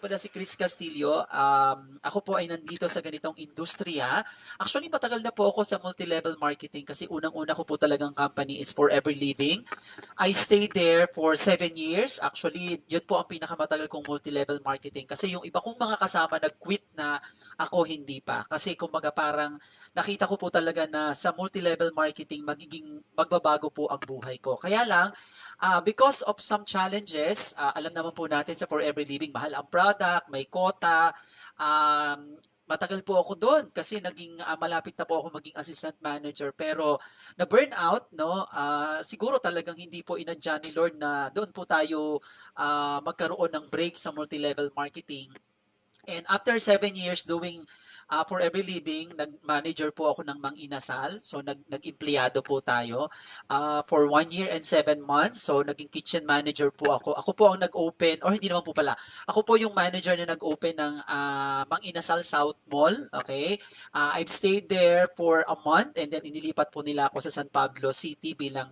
pala si Chris Castillo. Ako po ay nandito sa ganitong industriya. Actually, matagal na po ako sa multi-level marketing kasi unang-una ko po talagang company is Forever Living. I stayed there for 7 years. Actually, yun po ang pinakamatagal kong multi-level marketing kasi yung iba kong mga kasama nag-quit na, ako hindi pa. Kasi kumbaga parang nakita ko po talaga na sa multi-level marketing magiging magbabago po ang buhay ko. Kaya lang, because of some challenges, alam naman po natin sa Forever Living, mahal ang product, may quota. Matagal po ako doon kasi naging malapit na po ako maging assistant manager pero na burnout no, siguro talagang hindi po inadya ni Lord na doon po tayo magkaroon ng break sa multi-level marketing. And after 7 years doing Forever Living, nag-manager po ako ng Mang Inasal. So, nag-empleyado po tayo for 1 year and 7 months. So, naging kitchen manager po ako. Ako po ang nag-open, or hindi naman po pala. Ako po yung manager na nag-open ng Mang Inasal South Mall. Okay? I've stayed there for a month and then inilipat po nila ako sa San Pablo City bilang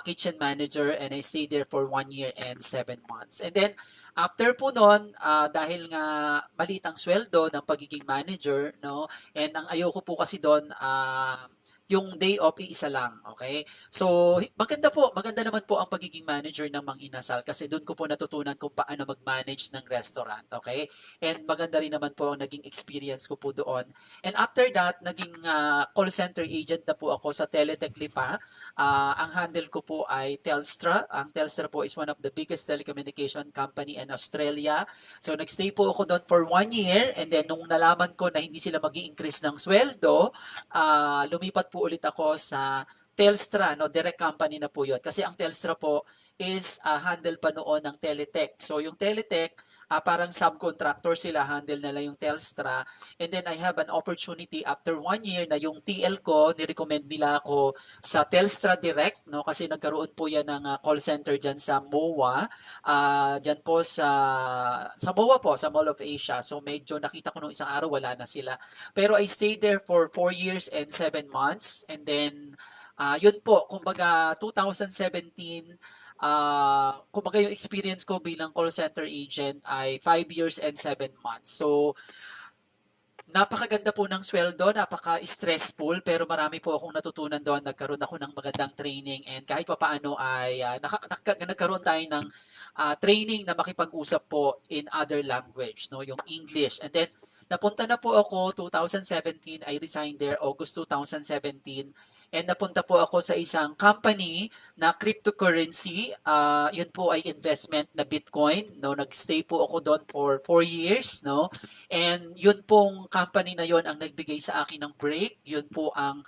kitchen manager and I stayed there for 1 year and 7 months. And then, after po nun, dahil nga maliit ang sweldo ng pagiging manager, no? And ang ayoko po kasi doon, yung day off iisa lang, okay? So, maganda naman po ang pagiging manager ng Mang Inasal kasi doon ko po natutunan kung paano mag-manage ng restaurant, okay? And maganda rin naman po ang naging experience ko po doon. And after that, naging call center agent na po ako sa Teletech Lipa. Ang handle ko po ay Telstra. Ang Telstra po is one of the biggest telecommunication company in Australia. So nagstay po ako doon for 1 year and then nung nalaman ko na hindi sila mag increase ng sweldo, lumipat po ulit ako sa Telstra, no, direct company na po 'yon. Kasi ang Telstra po is handle pa noon ng Teletech. So yung Teletech, parang subcontractor sila, handle nila yung Telstra. And then I have an opportunity after 1 year na yung TL ko, nirecommend nila ako sa Telstra Direct, no, kasi nagkaroon po yan ng call center dyan sa MOA, dyan po sa MOA po, sa Mall of Asia. So medyo nakita ko nung isang araw wala na sila. Pero I stayed there for 4 years and 7 months and then yun po, kumbaga 2017, kumbaga yung experience ko bilang call center agent ay 5 years and 7 months. So napakaganda po ng sweldo, napaka-stressful, pero marami po akong natutunan doon. Nagkaroon ako ng magandang training and kahit papaano ay nagkaroon tayo ng training na makipag-usap po in other language, no, yung English. And then napunta na po ako 2017, I resigned there August 2017 and napunta po ako sa isang company na cryptocurrency. Yun po ay investment na Bitcoin, no. Nagstay po ako doon for 4 years, no. And yun pong company na yun ang nagbigay sa akin ng break. Yun po ang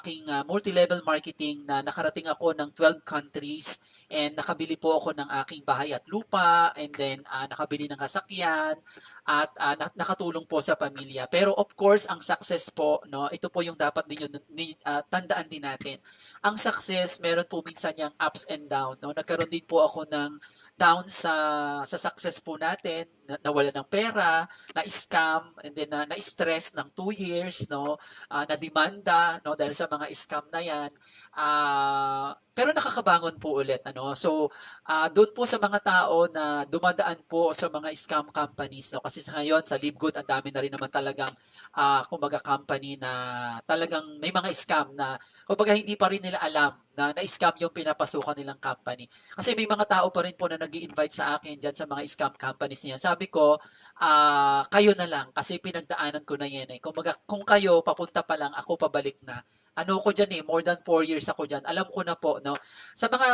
aking multi-level marketing na nakarating ako ng 12 countries and nakabili po ako ng aking bahay at lupa and then nakabili ng kasakyan at nakatulong po sa pamilya. Pero of course, ang success po, no, ito po yung dapat din yun, tandaan din natin. Ang success, meron po minsan yung ups and down, no. Nagkaroon din po ako ng down sa success po natin, nawala ng pera, na-scam, and then na-stress ng 2 years, no, na-demanda, no, dahil sa mga scam na yan. Pero nakakabangon po ulit, ano. So, doon po sa mga tao na dumadaan po sa mga scam companies, no, kasi sa ngayon, sa Livegood, ang dami na rin naman talagang, kumbaga, company na talagang may mga scam na, kumbaga, hindi pa rin nila alam na na-scam yung pinapasukan nilang company. Kasi may mga tao pa rin po na nag invite sa akin dyan sa mga scam companies niyan. Sabi ko, kayo na lang kasi pinagdaanan ko na yan eh. Kumbaga, kung kayo papunta pa lang, ako pabalik na. Ano ko dyan eh, more than 4 years ako dyan. Alam ko na po, no? Sa mga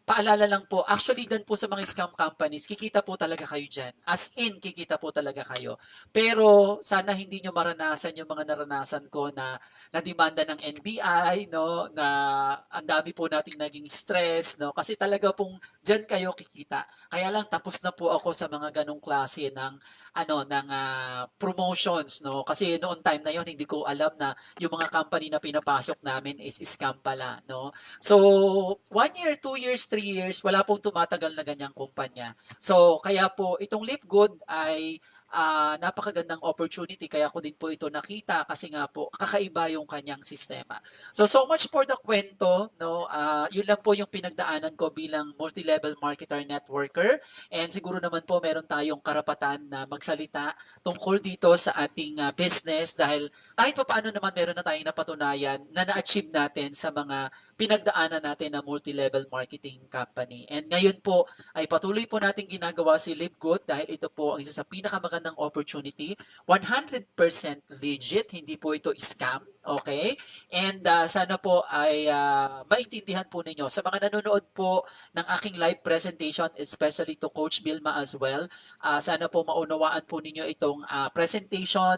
paalala lang po, actually dan po sa mga scam companies, kikita po talaga kayo dyan. As in, kikita po talaga kayo. Pero sana hindi nyo maranasan yung mga naranasan ko na demanda ng NBI, no, na ang dami po nating naging stress, no, kasi talaga pong diyan kayo kikita. Kaya lang tapos na po ako sa mga ganong klase ng promotions, no, kasi noon time na yon hindi ko alam na yung mga company na pinapasok namin is scam pala, no. So 1 year, 2 years, 3 years, wala pong tumatagal na ganyang kumpanya. So kaya po itong Live Good ay napakagandang opportunity kaya ko din po ito nakita kasi nga po kakaiba yung kanyang sistema. So much for the kwento, no? Yun lang po yung pinagdaanan ko bilang multi-level marketer networker and siguro naman po meron tayong karapatan na magsalita tungkol dito sa ating business dahil kahit pa paano naman meron na tayong napatunayan na na-achieve natin sa mga pinagdaanan natin na multi-level marketing company. And ngayon po ay patuloy po natin ginagawa si Live Good dahil ito po ang isa sa pinakamagandang opportunity. 100% legit, hindi po ito scam. Okay? And sana po ay maintindihan po ninyo. Sa mga nanonood po ng aking live presentation, especially to Coach Bilma as well, sana po maunawaan po ninyo itong presentation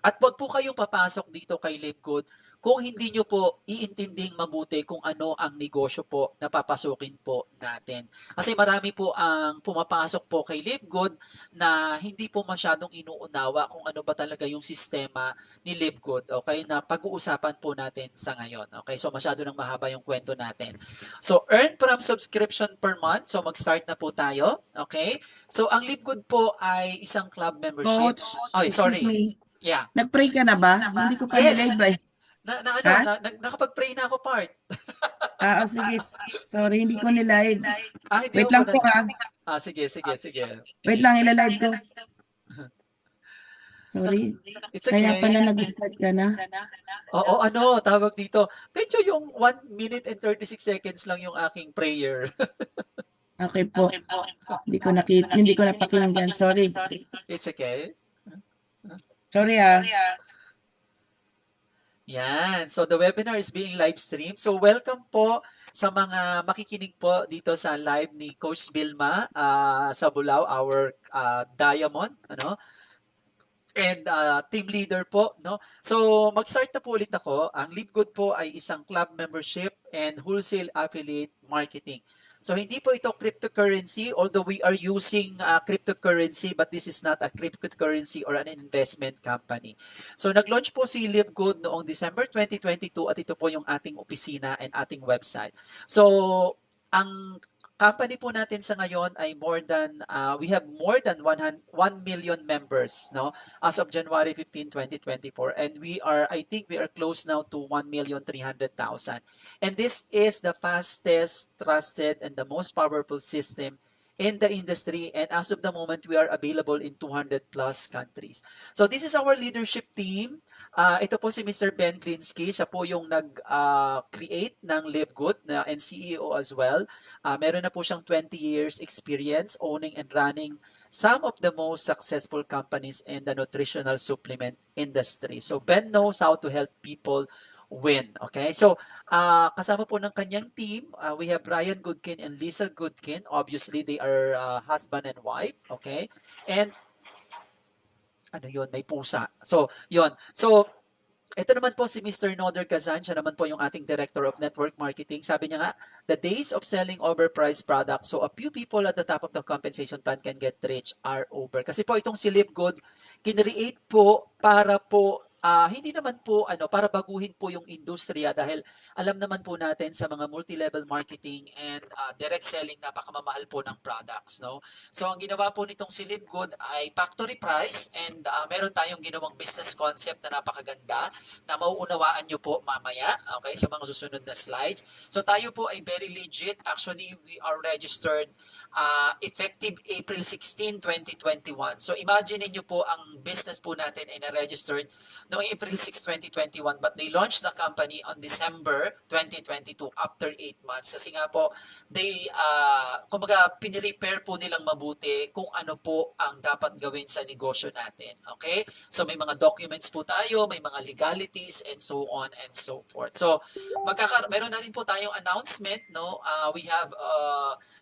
at wag po kayong papasok dito kay Live Good kung hindi nyo po iintinding mabuti kung ano ang negosyo po na papasukin po natin. Kasi marami po ang pumapasok po kay Live Good na hindi po masyadong inuunawa kung ano ba talaga yung sistema ni Live Good. Okay? Na pag-uusapan po natin sa ngayon. Okay? So masyado nang mahaba yung kwento natin. So earn from subscription per month. So mag-start na po tayo. Okay? So ang Live Good po ay isang club membership. Coach, Ay, excuse sorry. me. Yeah. Nag-pray ka na ba? Hindi ko pa Yes. nilive eh. Ha? Nakapag-pray na ako part. Sige. Sorry, hindi ko nilive. Hindi Wait mo lang na. po ha. Sige. Wait lang, ilalive ko. Sorry. It's Kaya okay. pala nag-start ka na. Oo, tawag dito. Medyo yung 1 minute and 36 seconds lang yung aking prayer. Okay po. Hindi ko napakinggan. Sorry. It's okay. Sorry ha. Yan. So the webinar is being live streamed. So welcome po sa mga makikinig po dito sa live ni Coach Bilma sa Bulao, our Diamond, ano? And team leader po, no? So mag-start na po ulit ako. Ang Live Good po ay isang club membership and wholesale affiliate marketing. So hindi po ito cryptocurrency, although we are using cryptocurrency, but this is not a cryptocurrency or an investment company. So nag-launch po si Live Good noong December 2022 at ito po yung ating opisina and ating website. So ang company po natin sa ngayon ay we have more than 1 million members, no, as of January 15, 2024, and I think we are close now to 1,300,000. And this is the fastest, trusted, and the most powerful system in the industry, and as of the moment we are available in 200 plus countries. So this is our leadership team. Ito po si Mr. Ben Glinsky, siya po yung nag-create ng Live Good and CEO as well. Meron na po siyang 20 years experience owning and running some of the most successful companies in the nutritional supplement industry. So Ben knows how to help people win. Okay? So kasama po ng kanyang team, we have Brian Goodkin and Lisa Goodkin. Obviously, they are husband and wife. Okay? And ano yun, may pusa. So, yun. So, ito naman po si Mr. Noder Kazan, siya naman po yung ating Director of Network Marketing. Sabi niya nga, the days of selling overpriced products, so a few people at the top of the compensation plan can get rich are over. Kasi po itong si Live Good, kinreate po para po hindi naman po para baguhin po yung industriya dahil alam naman po natin sa mga multi-level marketing and direct selling napakamamahal po ng products, no? So ang ginawa po nitong si Live Good ay factory price and meron tayong ginawang business concept na napakaganda na mauunawaan nyo po mamaya, okay, sa mga susunod na slides. So tayo po ay very legit. Actually, we are registered effective April 16, 2021. So imagine niyo po ang business po natin ay na-registered noong April 6, 2021, but they launched the company on December 2022 after 8 months. Kasi nga po, kumbaga, pinrepair po nilang mabuti kung ano po ang dapat gawin sa negosyo natin. Okay? So may mga documents po tayo, may mga legalities, and so on and so forth. So, meron na rin po tayong announcement, no? We have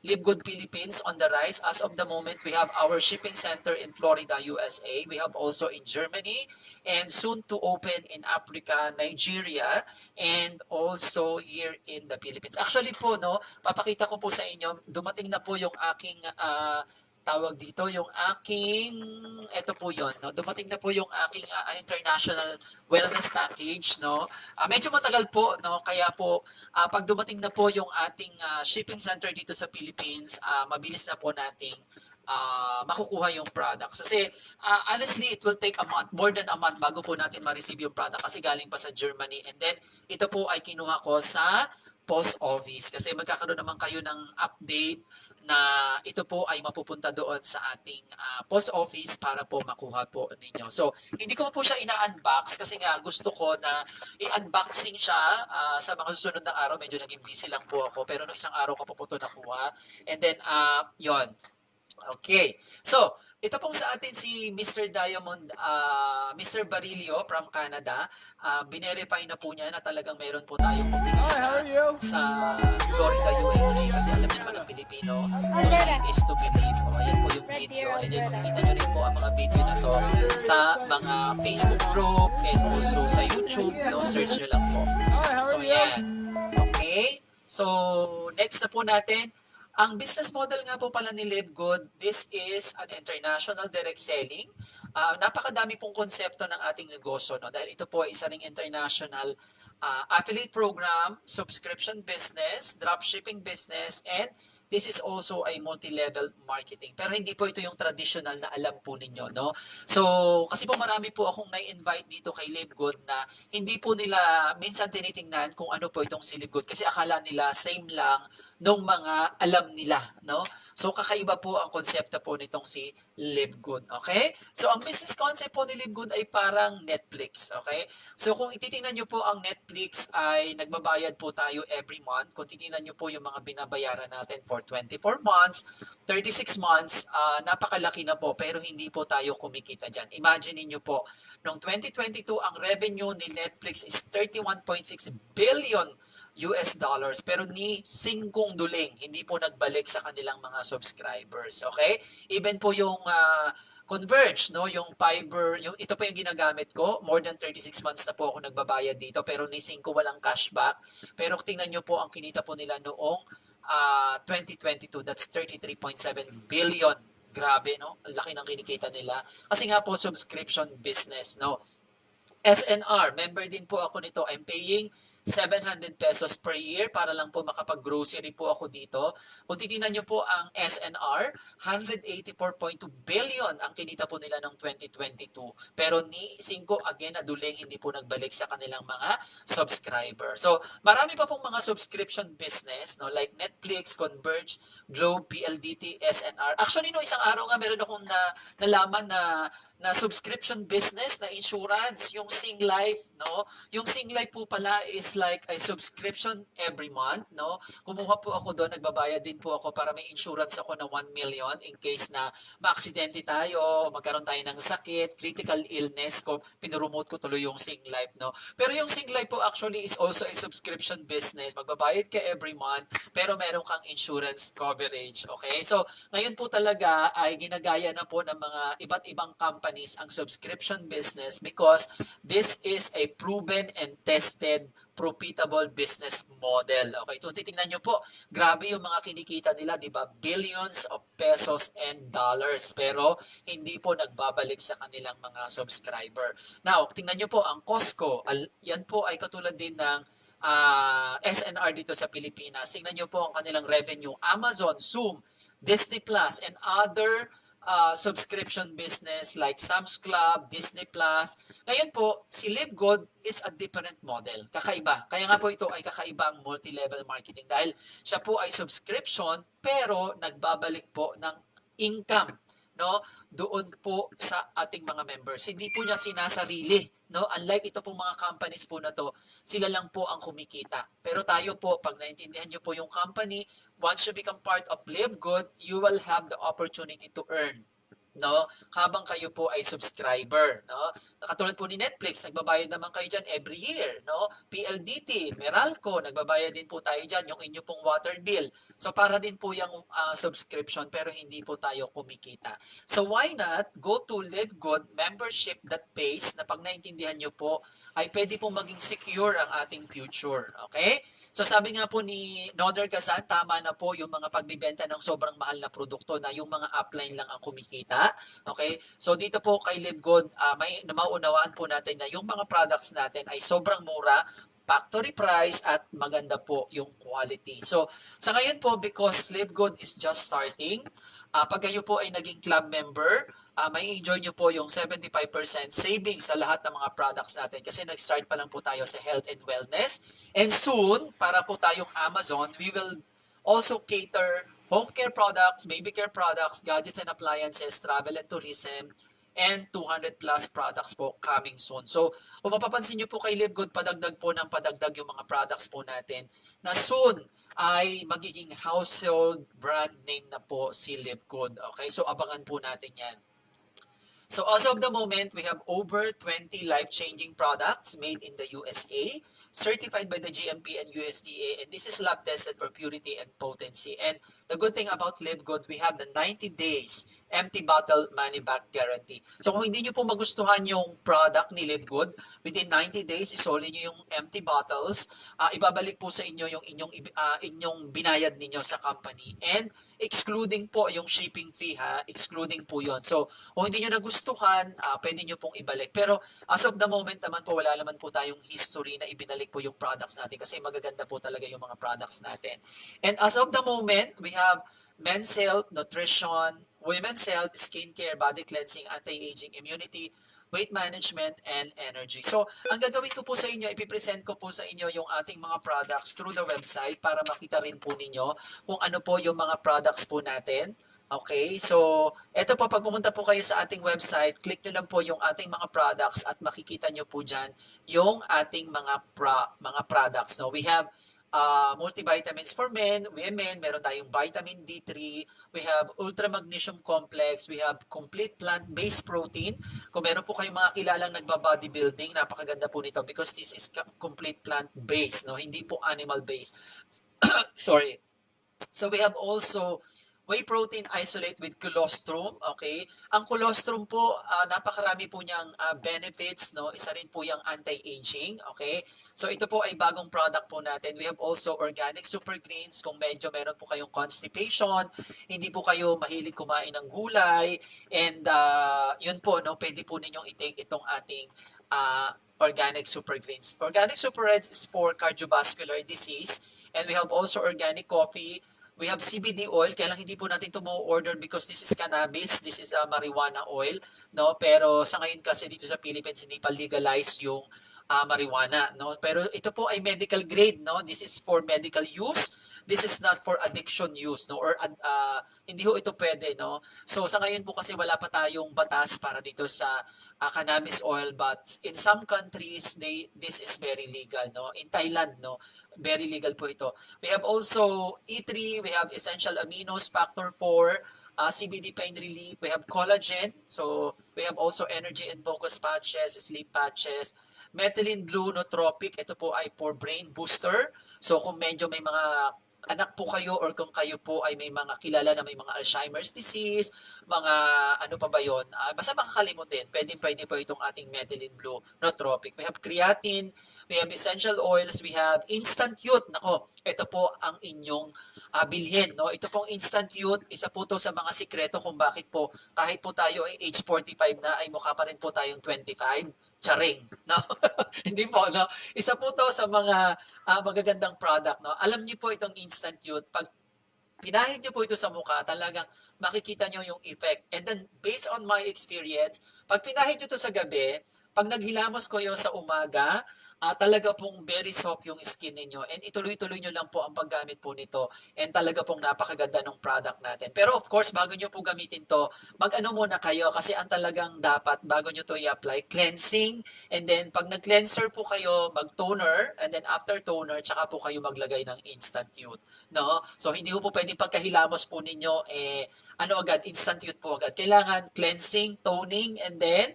Live Good Philippines on the rise. As of the moment, we have our shipping center in Florida, USA. We have also in Germany, and soon to open in Africa, Nigeria, and also here in the Philippines. Actually po, no, papakita ko po sa inyo, dumating na po yung aking tawag dito, eto po yon, no? Dumating na po yung aking international wellness package, no? Medyo matagal po, no? Kaya po, pag dumating na po yung ating shipping center dito sa Philippines, mabilis na po nating makukuha yung product. Kasi honestly, it will take a month, more than a month bago po natin ma-receive yung product kasi galing pa sa Germany. And then, ito po ay kinuha ko sa post office kasi magkakaroon naman kayo ng update na ito po ay mapupunta doon sa ating post office para po makuha po ninyo. So, hindi ko po siya ina-unbox kasi nga gusto ko na i-unboxing siya sa mga susunod na araw. Medyo naging busy lang po ako pero no isang araw ko po ito nakuha. And then, yon. Okay. So, ito pong sa atin si Mr. Diamond, Mr. Barilio from Canada. Binerify na po niya na talagang meron po tayong opisina sa Florida, USA. Kasi alam niyo naman ang Pilipino, to see is to believe. O, ayan po yung video. And then makikita niyo rin po ang mga video na to sa mga Facebook group and also sa YouTube. No? Search niyo lang po. So, yan. Okay. So, next na po natin. Ang business model nga po pala ni Live Good, this is an international direct selling. Napakadami pong konsepto ng ating negosyo, no? Dahil ito po ay isa ring international affiliate program, subscription business, dropshipping business, and this is also a multi-level marketing. Pero hindi po ito yung traditional na alam po ninyo, no? So, kasi po marami po akong na-invite dito kay Live Good na hindi po nila minsan tinitingnan kung ano po itong si Live Good kasi akala nila same lang nung mga alam nila, no? So, kakaiba po ang konsepto po nitong si Live Good, okay? So, ang business concept po ni Live Good ay parang Netflix, okay? So, kung ititingnan nyo po ang Netflix ay nagbabayad po tayo every month. Kung titingnan nyo po yung mga binabayaran natin for 24 months, 36 months, napakalaki na po pero hindi po tayo kumikita dyan. Imagine niyo po, noong 2022, ang revenue ni Netflix is 31.6 billion US dollars pero ni singkong duling hindi po nagbalik sa kanilang mga subscribers, okay? Even po yung Converge, no, yung fiber, yung ito po yung ginagamit ko, more than 36 months na po ako nagbabayad dito pero ni 5 walang cashback. Pero tingnan niyo po ang kinita po nila noong 2022, that's 33.7 billion. Grabe, no? Ang laki ng kinikita nila. Kasi nga po subscription business, no? SNR, member din po ako nito. I'm paying 700 pesos per year para lang po makapag-grocery po ako dito. Kung titingnan nyo po ang SNR, 184.2 billion ang kinita po nila ng 2022. Pero ni 5 again na duling hindi po nagbalik sa kanilang mga subscriber. So, marami pa pong mga subscription business, no, like Netflix, Converge, Globe, PLDT, SNR. Actually, no, isang araw nga meron akong nalaman na subscription business na insurance, yung Sing Life, no? Yung Sing Life po pala is like a subscription every month, no? Kumuha po ako doon, nagbabayad din po ako para may insurance ako na 1 million in case na maaksidente tayo, magkaroon tayo ng sakit, critical illness, ko pinuromote ko tuloy yung Sing Life, no? Pero yung Sing Life po actually is also a subscription business. Magbabayad ka every month, pero meron kang insurance coverage, okay? So, ngayon po talaga ay ginagaya na po ng mga iba't ibang companies ang subscription business because this is a proven and tested profitable business model. Okay, so titingnan nyo po, grabe yung mga kinikita nila, di ba? Billions of pesos and dollars. Pero hindi po nagbabalik sa kanilang mga subscriber. Now, tingnan nyo po ang Costco. Yan po ay katulad din ng SNR dito sa Pilipinas. Tingnan nyo po ang kanilang revenue. Amazon, Zoom, Disney Plus, and other subscription business like Sam's Club, Disney Plus. Ngayon po, si Live Good is a different model. Kakaiba. Kaya nga po ito ay kakaibang multi-level marketing dahil siya po ay subscription pero nagbabalik po ng income, no, doon po sa ating mga members. Hindi po niya sinasarili, no? Unlike ito pong mga companies po na to, sila lang po ang kumikita. Pero tayo po, pag naintindihan niyo po yung company, once you become part of Live Good, you will have the opportunity to earn, no, habang kayo po ay subscriber, no? Katulad po ni Netflix, nagbabayad naman kayo diyan every year, no? PLDT, Meralco, nagbabayad din po tayo diyan yung inyo pong water bill. So para din po yung subscription pero hindi po tayo kumikita. So why not go to Live Good membership that pays na pag naintindihan niyo po ay pwede pong maging secure ang ating future, okay? So sabi nga po ni Noder Gazan, tama na po yung mga pagbibenta ng sobrang mahal na produkto na yung mga upline lang ang kumikita. Okay? So dito po kay Live Good, may maunawaan po natin na yung mga products natin ay sobrang mura factory price at maganda po yung quality. So, sa ngayon po, because Live Good is just starting, pag kayo po ay naging club member, may enjoy nyo po yung 75% savings sa lahat ng mga products natin kasi nag-start pa lang po tayo sa health and wellness. And soon, para po tayong Amazon, we will also cater home care products, baby care products, gadgets and appliances, travel and tourism, and 200 plus products po coming soon. So, kung mapapansin nyo po kay Live Good, padagdag po ng padagdag yung mga products po natin na soon ay magiging household brand name na po si Live Good. Okay, so abangan po natin yan. So as of the moment, we have over 20 life-changing products made in the USA, certified by the GMP and USDA, and this is lab tested for purity and potency. And the good thing about Live Good, we have the 90 days empty bottle money back guarantee. So kung hindi nyo po magustuhan yung product ni Live Good, within 90 days, isoli nyo yung empty bottles, ibabalik po sa inyo yung inyong binayad ninyo sa company. And excluding po yung shipping fee ha, excluding po yon. So kung hindi nyo nagustuhan, pwede nyo pong ibalik. Pero as of the moment naman po, wala naman po tayong history na ibinalik po yung products natin kasi magaganda po talaga yung mga products natin. And as of the moment, we have men's health, nutrition, women's health, skincare, body cleansing, anti-aging, immunity, weight management, and energy. So, ang gagawin ko po sa inyo, ipipresent ko po sa inyo yung ating mga products through the website para makita rin po ninyo kung ano po yung mga products po natin. Okay, so eto po, pag pumunta po kayo sa ating website, click nyo lang po yung ating mga products at makikita nyo po dyan yung ating mga products. No? We have multivitamins for men, women, meron tayong vitamin D3, we have ultra magnesium complex, we have complete plant-based protein. Kung meron po kayong mga kilalang nagba-bodybuilding, napakaganda po nito because this is complete plant-based, no? Hindi po animal-based. Sorry. So we have also whey protein isolate with colostrum, okay? Ang colostrum po, napakarami po niyang benefits, no? Isa rin po yung anti-aging, okay? So ito po ay bagong product po natin. We have also organic super greens kung medyo meron po kayong constipation, hindi po kayo mahilig kumain ng gulay, and yun po, no? Pwede po ninyong i-take itong ating organic super greens. Organic super reds is for cardiovascular disease, and we have also organic coffee. We have CBD oil, kaya lang hindi po natin ito ma-order because this is cannabis, this is marijuana oil, no? Pero sa ngayon kasi dito sa Philippines hindi pa legalize yung marijuana, no? Pero ito po ay medical grade, no? This is for medical use. This is not for addiction use, no? Or hindi ho ito pwede, no? So sa ngayon po kasi wala pa tayong batas para dito sa cannabis oil, but in some countries this is very legal, no? In Thailand, no? Very legal po ito. We have also E3, we have essential aminos, factor 4, CBD pain relief, we have collagen, so we have also energy and focus patches, sleep patches, methylene blue nootropic, ito po ay for brain booster. So kung medyo may mga anak po kayo or kung kayo po ay may mga kilala na may mga Alzheimer's disease, mga ano pa ba yun, basta makakalimutin, pwede po itong ating methylene blue nootropic. We have creatine, we have essential oils, we have instant youth. Nako, ito po ang inyong bilhin. No? Ito pong instant youth, isa po to sa mga sikreto kung bakit po kahit po tayo ay age 45 na ay mukha pa rin po tayong 25. Charing, no? Hindi po, no? Isa po to sa mga magagandang product, no? Alam niyo po itong instant youth, pag pinahid niyo po ito sa mukha, talagang makikita niyo yung effect. And then, based on my experience, pag pinahid niyo ito sa gabi, pag naghilamos ko yun sa umaga, talaga pong very soft yung skin ninyo. And ituloy-tuloy nyo lang po ang paggamit po nito. And talaga pong napakaganda ng product natin. Pero of course, bago nyo po gamitin to, mag-ano muna kayo kasi ang talagang dapat bago nyo to i-apply, cleansing. And then pag nag-cleanser po kayo, mag-toner. And then after toner, tsaka po kayo maglagay ng instant youth. No? So hindi po pwedeng pagkahilamos po ninyo, ano agad, instant youth po agad. Kailangan cleansing, toning, and then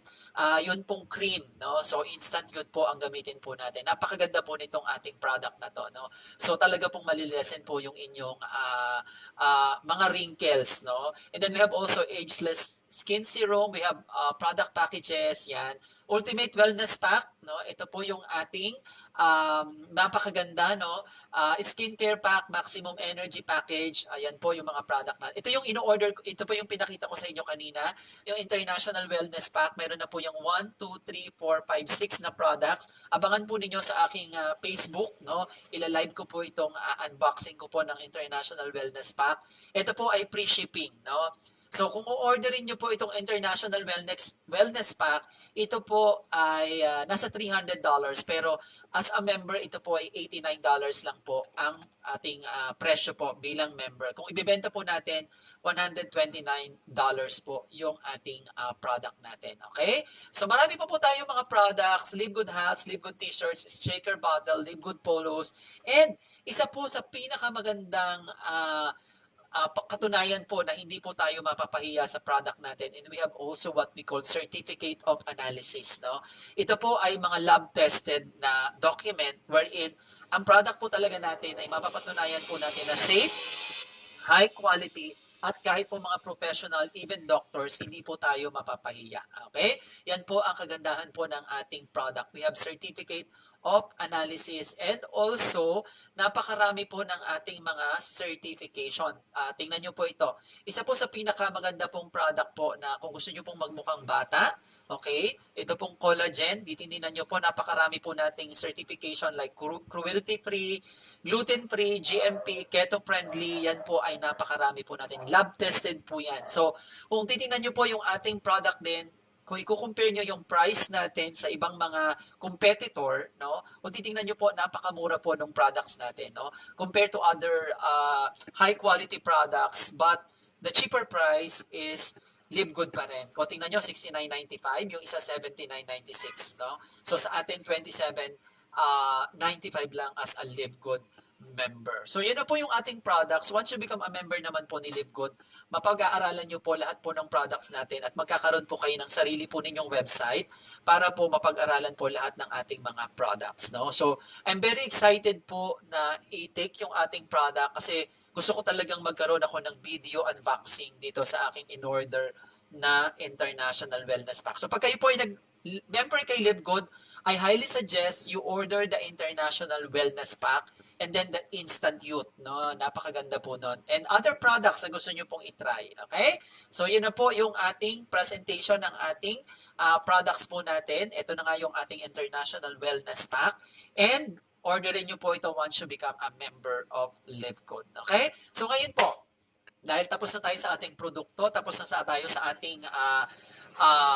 yun pong cream. No? So instant youth po ang gamitin po natin. Napakaganda po nitong ating product na to, no? So talaga pong malilesen po yung inyong mga wrinkles, no? And then we have also ageless skin serum, we have product packages, yan. Ultimate wellness pack, no? Ito po yung ating napakaganda, no? Skincare pack, maximum energy package. Ayan po yung mga product na. Ito yung in-order, ito po yung pinakita ko sa inyo kanina. Yung International Wellness Pack, meron na po yung 1, 2, 3, 4, 5, 6 na products. Abangan po ninyo sa aking Facebook, no? Ila-live ko po itong unboxing ko po ng International Wellness Pack. Ito po ay free shipping, no? So kung o-orderin nyo po itong International Wellness Pack, ito po ay nasa $300 pero as a member ito po ay $89 lang po ang ating presyo po bilang member. Kung ibebenta po natin, $129 po yung ating product natin. Okay? So marami po tayo mga products, Live Good hats, Live Good t-shirts, shaker bottle, Live Good polos, and isa po sa pinakamagandang katunayan po na hindi po tayo mapapahiya sa product natin, and we have also what we call certificate of analysis, no? Ito po ay mga lab tested na document wherein ang product po talaga natin ay mapapatunayan po natin na safe, high quality, at kahit po mga professional, even doctors, hindi po tayo mapapahiya. Okay? Yan po ang kagandahan po ng ating product. We have certificate of analysis and also napakarami po ng ating mga certification. Tingnan nyo po ito. Isa po sa pinakamaganda pong product po na kung gusto nyo pong magmukhang bata, okay? Ito pong collagen, titingnan nyo po, napakarami po nating certification like cruelty-free, gluten-free, GMP, keto-friendly, yan po ay napakarami po natin. Lab-tested po yan. So, kung titingnan nyo po yung ating product din, kung i-compare nyo yung price natin sa ibang mga competitor, no? Kung titingnan nyo po, napakamura po ng products natin, no? Compared to other high-quality products, but the cheaper price is Live Good pa rin. Kung tingnan nyo, $69.95, yung isa $79.96, no? So sa atin, $27.95 lang as a Live Good member. So yun na po yung ating products. Once you become a member naman po ni Live Good, mapag-aaralan nyo po lahat po ng products natin at magkakaroon po kayo ng sarili po ninyong website para po mapag-aralan po lahat ng ating mga products, no? So I'm very excited po na i-take yung ating product kasi gusto ko talagang magkaroon ako ng video unboxing dito sa aking in-order na International Wellness Pack. So pag kayo po ay member kay Live Good, I highly suggest you order the International Wellness Pack and then the Instant Youth, no? Napakaganda po nun. And other products na gusto nyo pong itry, okay? So yun na po yung ating presentation ng ating products po natin. Ito na nga yung ating International Wellness Pack. And orderin nyo po ito once you become a member of Live Good, okay? So ngayon po, dahil tapos na tayo sa ating produkto, tapos na tayo sa ating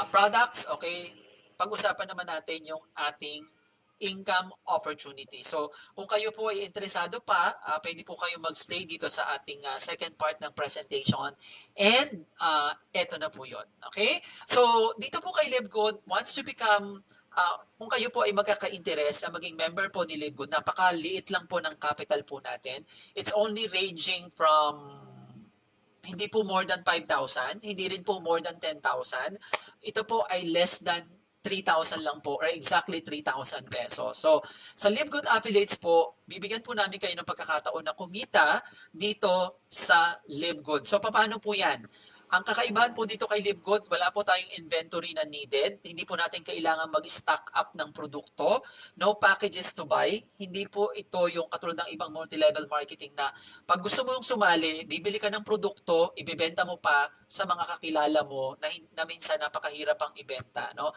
products, okay? Pag-usapan naman natin yung ating income opportunity. So, kung kayo po ay interesado pa, pwede po kayo magstay dito sa ating second part ng presentation. And, eto na po yun. Okay? So, dito po kay Live Good, once you become, kung kayo po ay magkaka-interest na maging member po ni Live Good, napakaliit lang po ng capital po natin. It's only ranging from hindi po more than 5,000, hindi rin po more than 10,000. Ito po ay less than 3,000 lang po or exactly 3,000 pesos. So, sa Live Good Affiliates po, bibigyan po namin kayo ng pagkakataon na kumita dito sa Live Good. So, paano po yan? Ang kakaibahan po dito kay Live Good, wala po tayong inventory na needed. Hindi po natin kailangan mag-stock up ng produkto. No packages to buy. Hindi po ito yung katulad ng ibang multi-level marketing na pag gusto mo yung sumali, bibili ka ng produkto, ibebenta mo pa sa mga kakilala mo na minsan napakahirap ang ibenta. No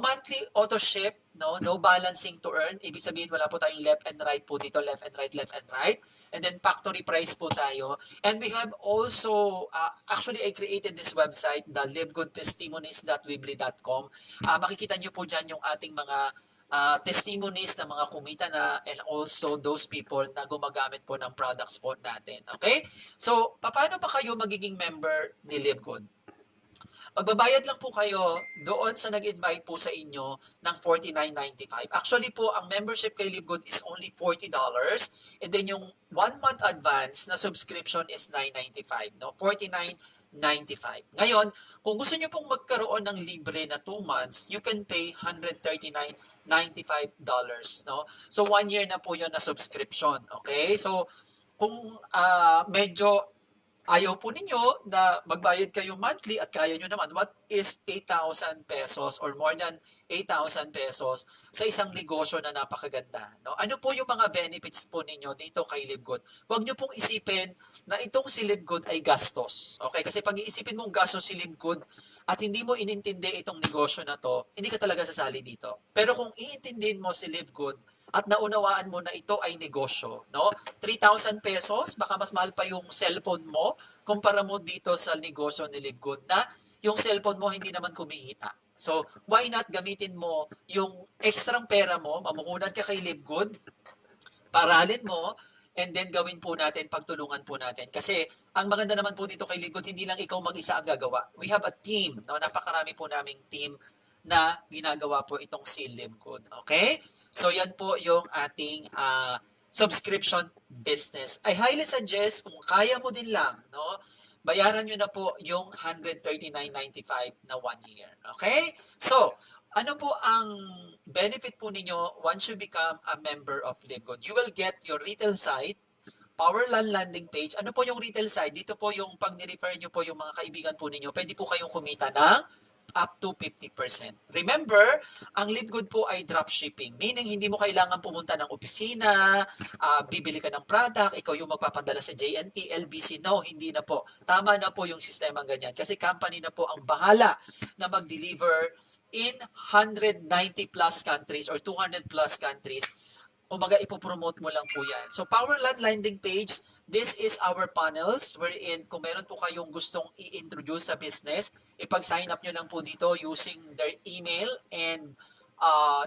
monthly auto ship, no balancing to earn. Ibig sabihin wala po tayong left and right po dito, left and right, left and right. And then factory price po tayo. And we have also, actually I created this website, the livegoodtestimonies.weebly.com. Makikita nyo po dyan yung ating mga testimonies na mga kumita na and also those people na gumagamit po ng products po natin. Okay? So, paano pa kayo magiging member ni Live Good? Magbabayad lang po kayo doon sa nag-invite po sa inyo ng $49.95. Actually po, ang membership kay Live Good is only $40 and then yung 1 month advance na subscription is $9.95. No? $49.95. Ngayon, kung gusto nyo pong magkaroon ng libre na 2 months, you can pay $139.95. No? So, 1 year na po yun na subscription. Okay? So, kung medyo ayaw po ninyo na magbayad kayo monthly at kaya nyo naman, what is 8,000 pesos or more than 8,000 pesos sa isang negosyo na napakaganda? No? Ano po yung mga benefits po ninyo dito kay Libgood? Huwag nyo pong isipin na itong si Libgood ay gastos. Okay? Kasi pag iisipin mong gastos si Libgood at hindi mo inintindi itong negosyo na to, hindi ka talaga sasali dito. Pero kung iintindihin mo si Libgood at naunawaan mo na ito ay negosyo, no? 3,000 pesos, baka mas mahal pa yung cellphone mo kumpara mo dito sa negosyo ni Libgood na yung cellphone mo hindi naman kumikita. So, why not gamitin mo yung ekstrang pera mo, mamuhunan ka kay Libgood, paralin mo, and then gawin po natin, pagtulungan po natin. Kasi ang maganda naman po dito kay Libgood, hindi lang ikaw mag-isa ang gagawa. We have a team, no? Napakarami po naming team na ginagawa po itong si Libgood. Okay? So yan po yung ating subscription business. I highly suggest kung kaya mo din lang, no? Bayaran nyo na po yung 139.95 na 1 year. Okay? So, ano po ang benefit po ninyo once you become a member of Libgood? You will get your retail site, Powerland landing page. Ano po yung retail side? Dito po yung pag ni-refer nyo po yung mga kaibigan po ninyo, pwede po kayong kumita ng up to 50%. Remember, ang Libgood po ay dropshipping. Meaning, hindi mo kailangan pumunta ng opisina, bibili ka ng product, ikaw yung magpapadala sa JNT, LBC. No, hindi na po. Tama na po yung sistema ganyan. Kasi company na po ang bahala na mag-deliver in 190 plus countries or 200 plus countries. Umaga ipopromote mo lang po yan. So Powerland landing page, this is our panels wherein kung meron po kayong gustong i-introduce sa business, ipag-sign up nyo lang po dito using their email and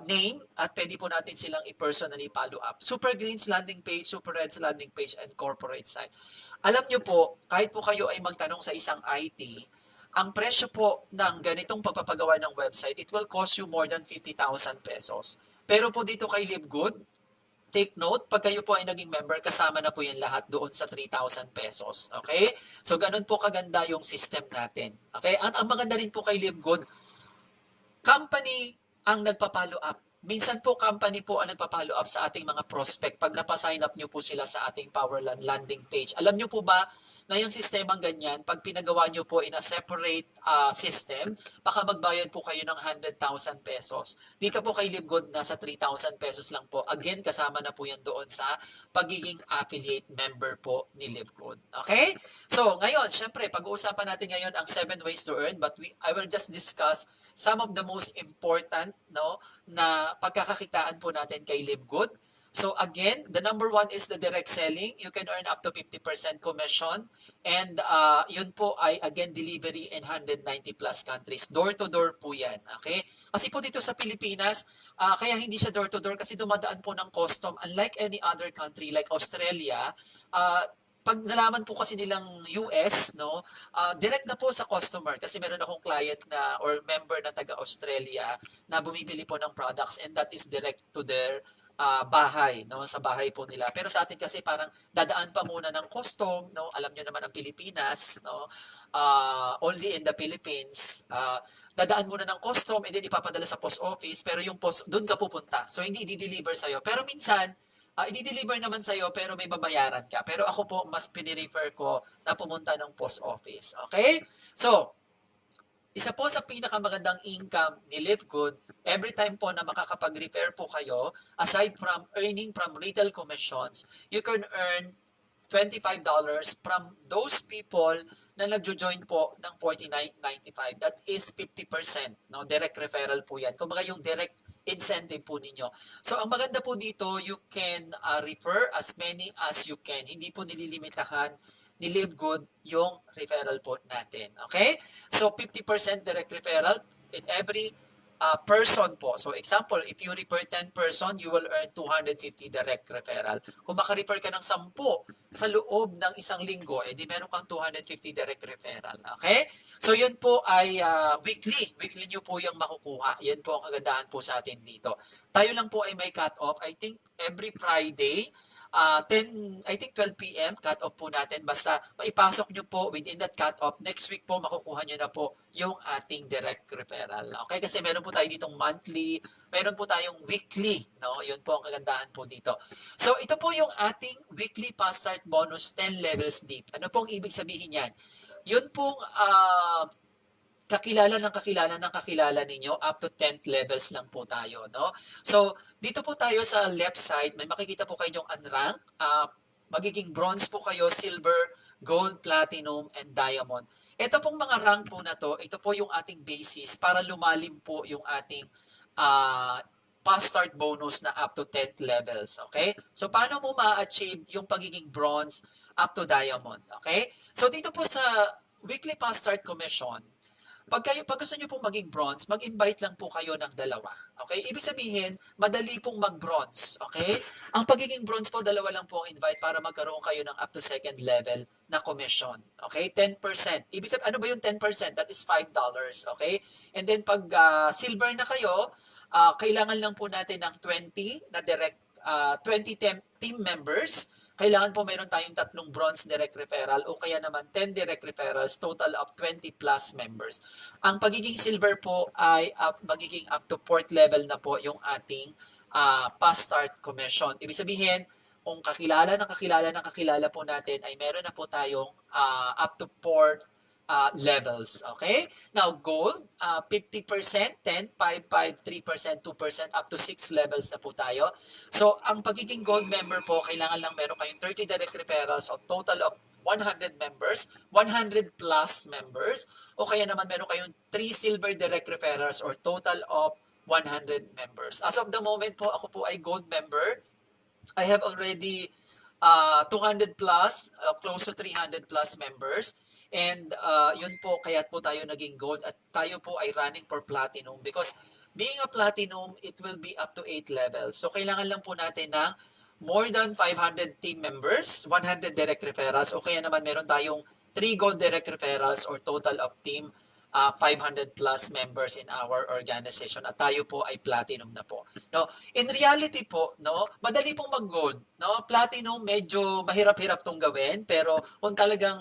name at pwede po natin silang i-personally follow up. Super Greens landing page, Super Reds landing page, and corporate site. Alam nyo po, kahit po kayo ay magtanong sa isang IT, ang presyo po ng ganitong pagpapagawa ng website, it will cost you more than 50,000 pesos. Pero po dito kay Libgood, take note, pag kayo po ay naging member, kasama na po yan lahat doon sa 3,000 pesos. Okay? So, ganun po kaganda yung system natin. Okay? At ang maganda rin po kay Libgood, company ang nagpa-follow up. Minsan po company po ang nagpa-follow up sa ating mga prospect pag napasign up nyo po sila sa ating Powerland landing page. Alam nyo po ba na yung sistemang ganyan, pag pinagawa nyo po in a separate system, baka magbayad po kayo ng 100,000 pesos. Dito po kay Libgood, nasa 3,000 pesos lang po. Again, kasama na po yan doon sa pagiging affiliate member po ni Libgood. Okay? So, ngayon, syempre, pag-uusapan natin ngayon ang 7 ways to earn, but I will just discuss some of the most important, no, na pagkakakitaan po natin kay Libgood. So again, the number one is the direct selling. You can earn up to 50% commission. And yun po ay again delivery in 190 plus countries. Door to door po yan. Okay? Kasi po dito sa Pilipinas, kaya hindi siya door to door kasi dumadaan po ng custom. Unlike any other country like Australia, pag nalaman po kasi nilang US, no, direct na po sa customer kasi meron akong client na or member na taga Australia na bumibili po ng products and that is direct to their bahay, no, sa bahay po nila. Pero sa atin kasi parang dadaan pa muna ng custom, no, alam niyo naman ang Pilipinas, no, only in the Philippines, dadaan muna ng custom and then ipapadala sa post office, pero yung post, doon ka pupunta. So hindi i-deliver sa'yo. Pero minsan, i-deliver naman sa'yo pero may babayaran ka. Pero ako po, mas pinirefer ko na pumunta ng post office. Okay? So, isa po sa pinakamagandang income ni Livegood, every time po na makakapag-repair po kayo, aside from earning from retail commissions, you can earn $25 from those people na nagjo-join po ng 49.95. That is 50%. No? Direct referral po yan. Kung yung direct incentive po ninyo. So, ang maganda po dito, you can refer as many as you can. Hindi po nililimitahan ni Livegood yung referral po natin. Okay? So, 50% direct referral in every person po. So, example, if you refer 10 person, you will earn 250 direct referral. Kung maka-refer ka ng 10 sa loob ng isang linggo, edi meron kang 250 direct referral. Okay? So, yun po ay weekly. Weekly nyo po yung makukuha. Yan po ang kagandahan po sa atin dito. Tayo lang po ay may cut-off. I think every Friday, I think 12 p.m. cut-off po natin. Basta maipasok nyo po within that cut-off. Next week po, makukuha nyo na po yung ating direct referral. Okay? Kasi meron po tayo ditong monthly, meron po tayong weekly. No? Yun po ang kagandahan po dito. So, ito po yung ating weekly fast start bonus 10 levels deep. Ano pong ibig sabihin yan? Yun pong kakilala ng kakilala ninyo up to 10th levels lang po tayo, no? So, dito po tayo sa left side, may makikita po kayong unrank. Magiging bronze po kayo, silver, gold, platinum, and diamond. Ito pong mga rank po na to, ito po yung ating basis para lumalim po yung ating fast start bonus na up to 10th levels, okay? So, paano mo ma-achieve yung pagiging bronze up to diamond, okay? So, dito po sa weekly fast start commission, pag gusto nyo pong maging bronze, mag-invite lang po kayo ng dalawa. Okay? Ibig sabihin, madali pong mag-bronze. Okay? Ang pagiging bronze po, dalawa lang po ang invite para magkaroon kayo ng up to second level na commission. Okay? 10%. Ibig sabihin, ano ba yung 10%? That is $5. Okay? And then pag silver na kayo, kailangan lang po natin ng 20 na direct 20 team members. Kailangan po meron tayong 3 bronze direct referral o kaya naman 10 direct referrals, total of 20 plus members. Ang pagiging silver po ay magiging up to 4th level na po yung ating fast start commission. Ibig sabihin, kung kakilala po natin ay meron na po tayong up to 4 levels. Okay? Now, gold, 50%, 10, 5, 5, 3%, 2%, up to 6 levels na po tayo. So, ang pagiging gold member po, kailangan lang meron kayong 30 direct referrals o total of 100 members, 100 plus members, o kaya naman meron kayong 3 silver direct referrals or total of 100 members. As of the moment po, ako po ay gold member. I have already 200 plus, close to 300 plus members. And yun po, kaya't po tayo naging gold at tayo po ay running for platinum because being a platinum, it will be up to 8 levels. So kailangan lang po natin ng more than 500 team members, 100 direct referrals, o kaya naman meron tayong 3 gold direct referrals or total of team 500 plus members in our organization at tayo po ay platinum na po. No, in reality po, no, madali pong mag-gold, no? Platinum medyo mahirap-hirap tong gawin, pero kung talagang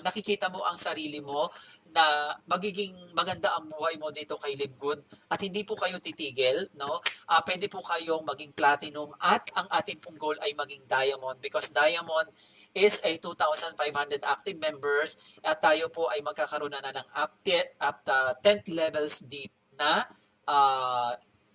nakikita mo ang sarili mo na magiging maganda ang buhay mo dito kay Live Good at hindi po kayo titigil, no? Pwede po kayong maging platinum at ang ating pong goal ay maging diamond because diamond is a 2,500 active members at tayo po ay magkakaroon na ng up to 10th levels deep na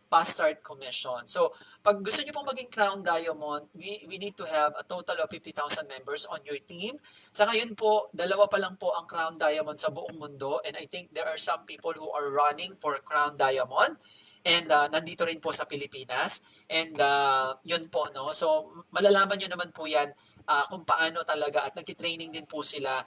fast start commission. So, pag gusto niyo pong maging Crown Diamond, we need to have a total of 50,000 members on your team. Sa ngayon po, 2 pa lang po ang Crown Diamond sa buong mundo and I think there are some people who are running for Crown Diamond. And nandito rin po sa Pilipinas. And yun po, no? So, malalaman nyo naman po yan kung paano talaga at nagtitraining din po sila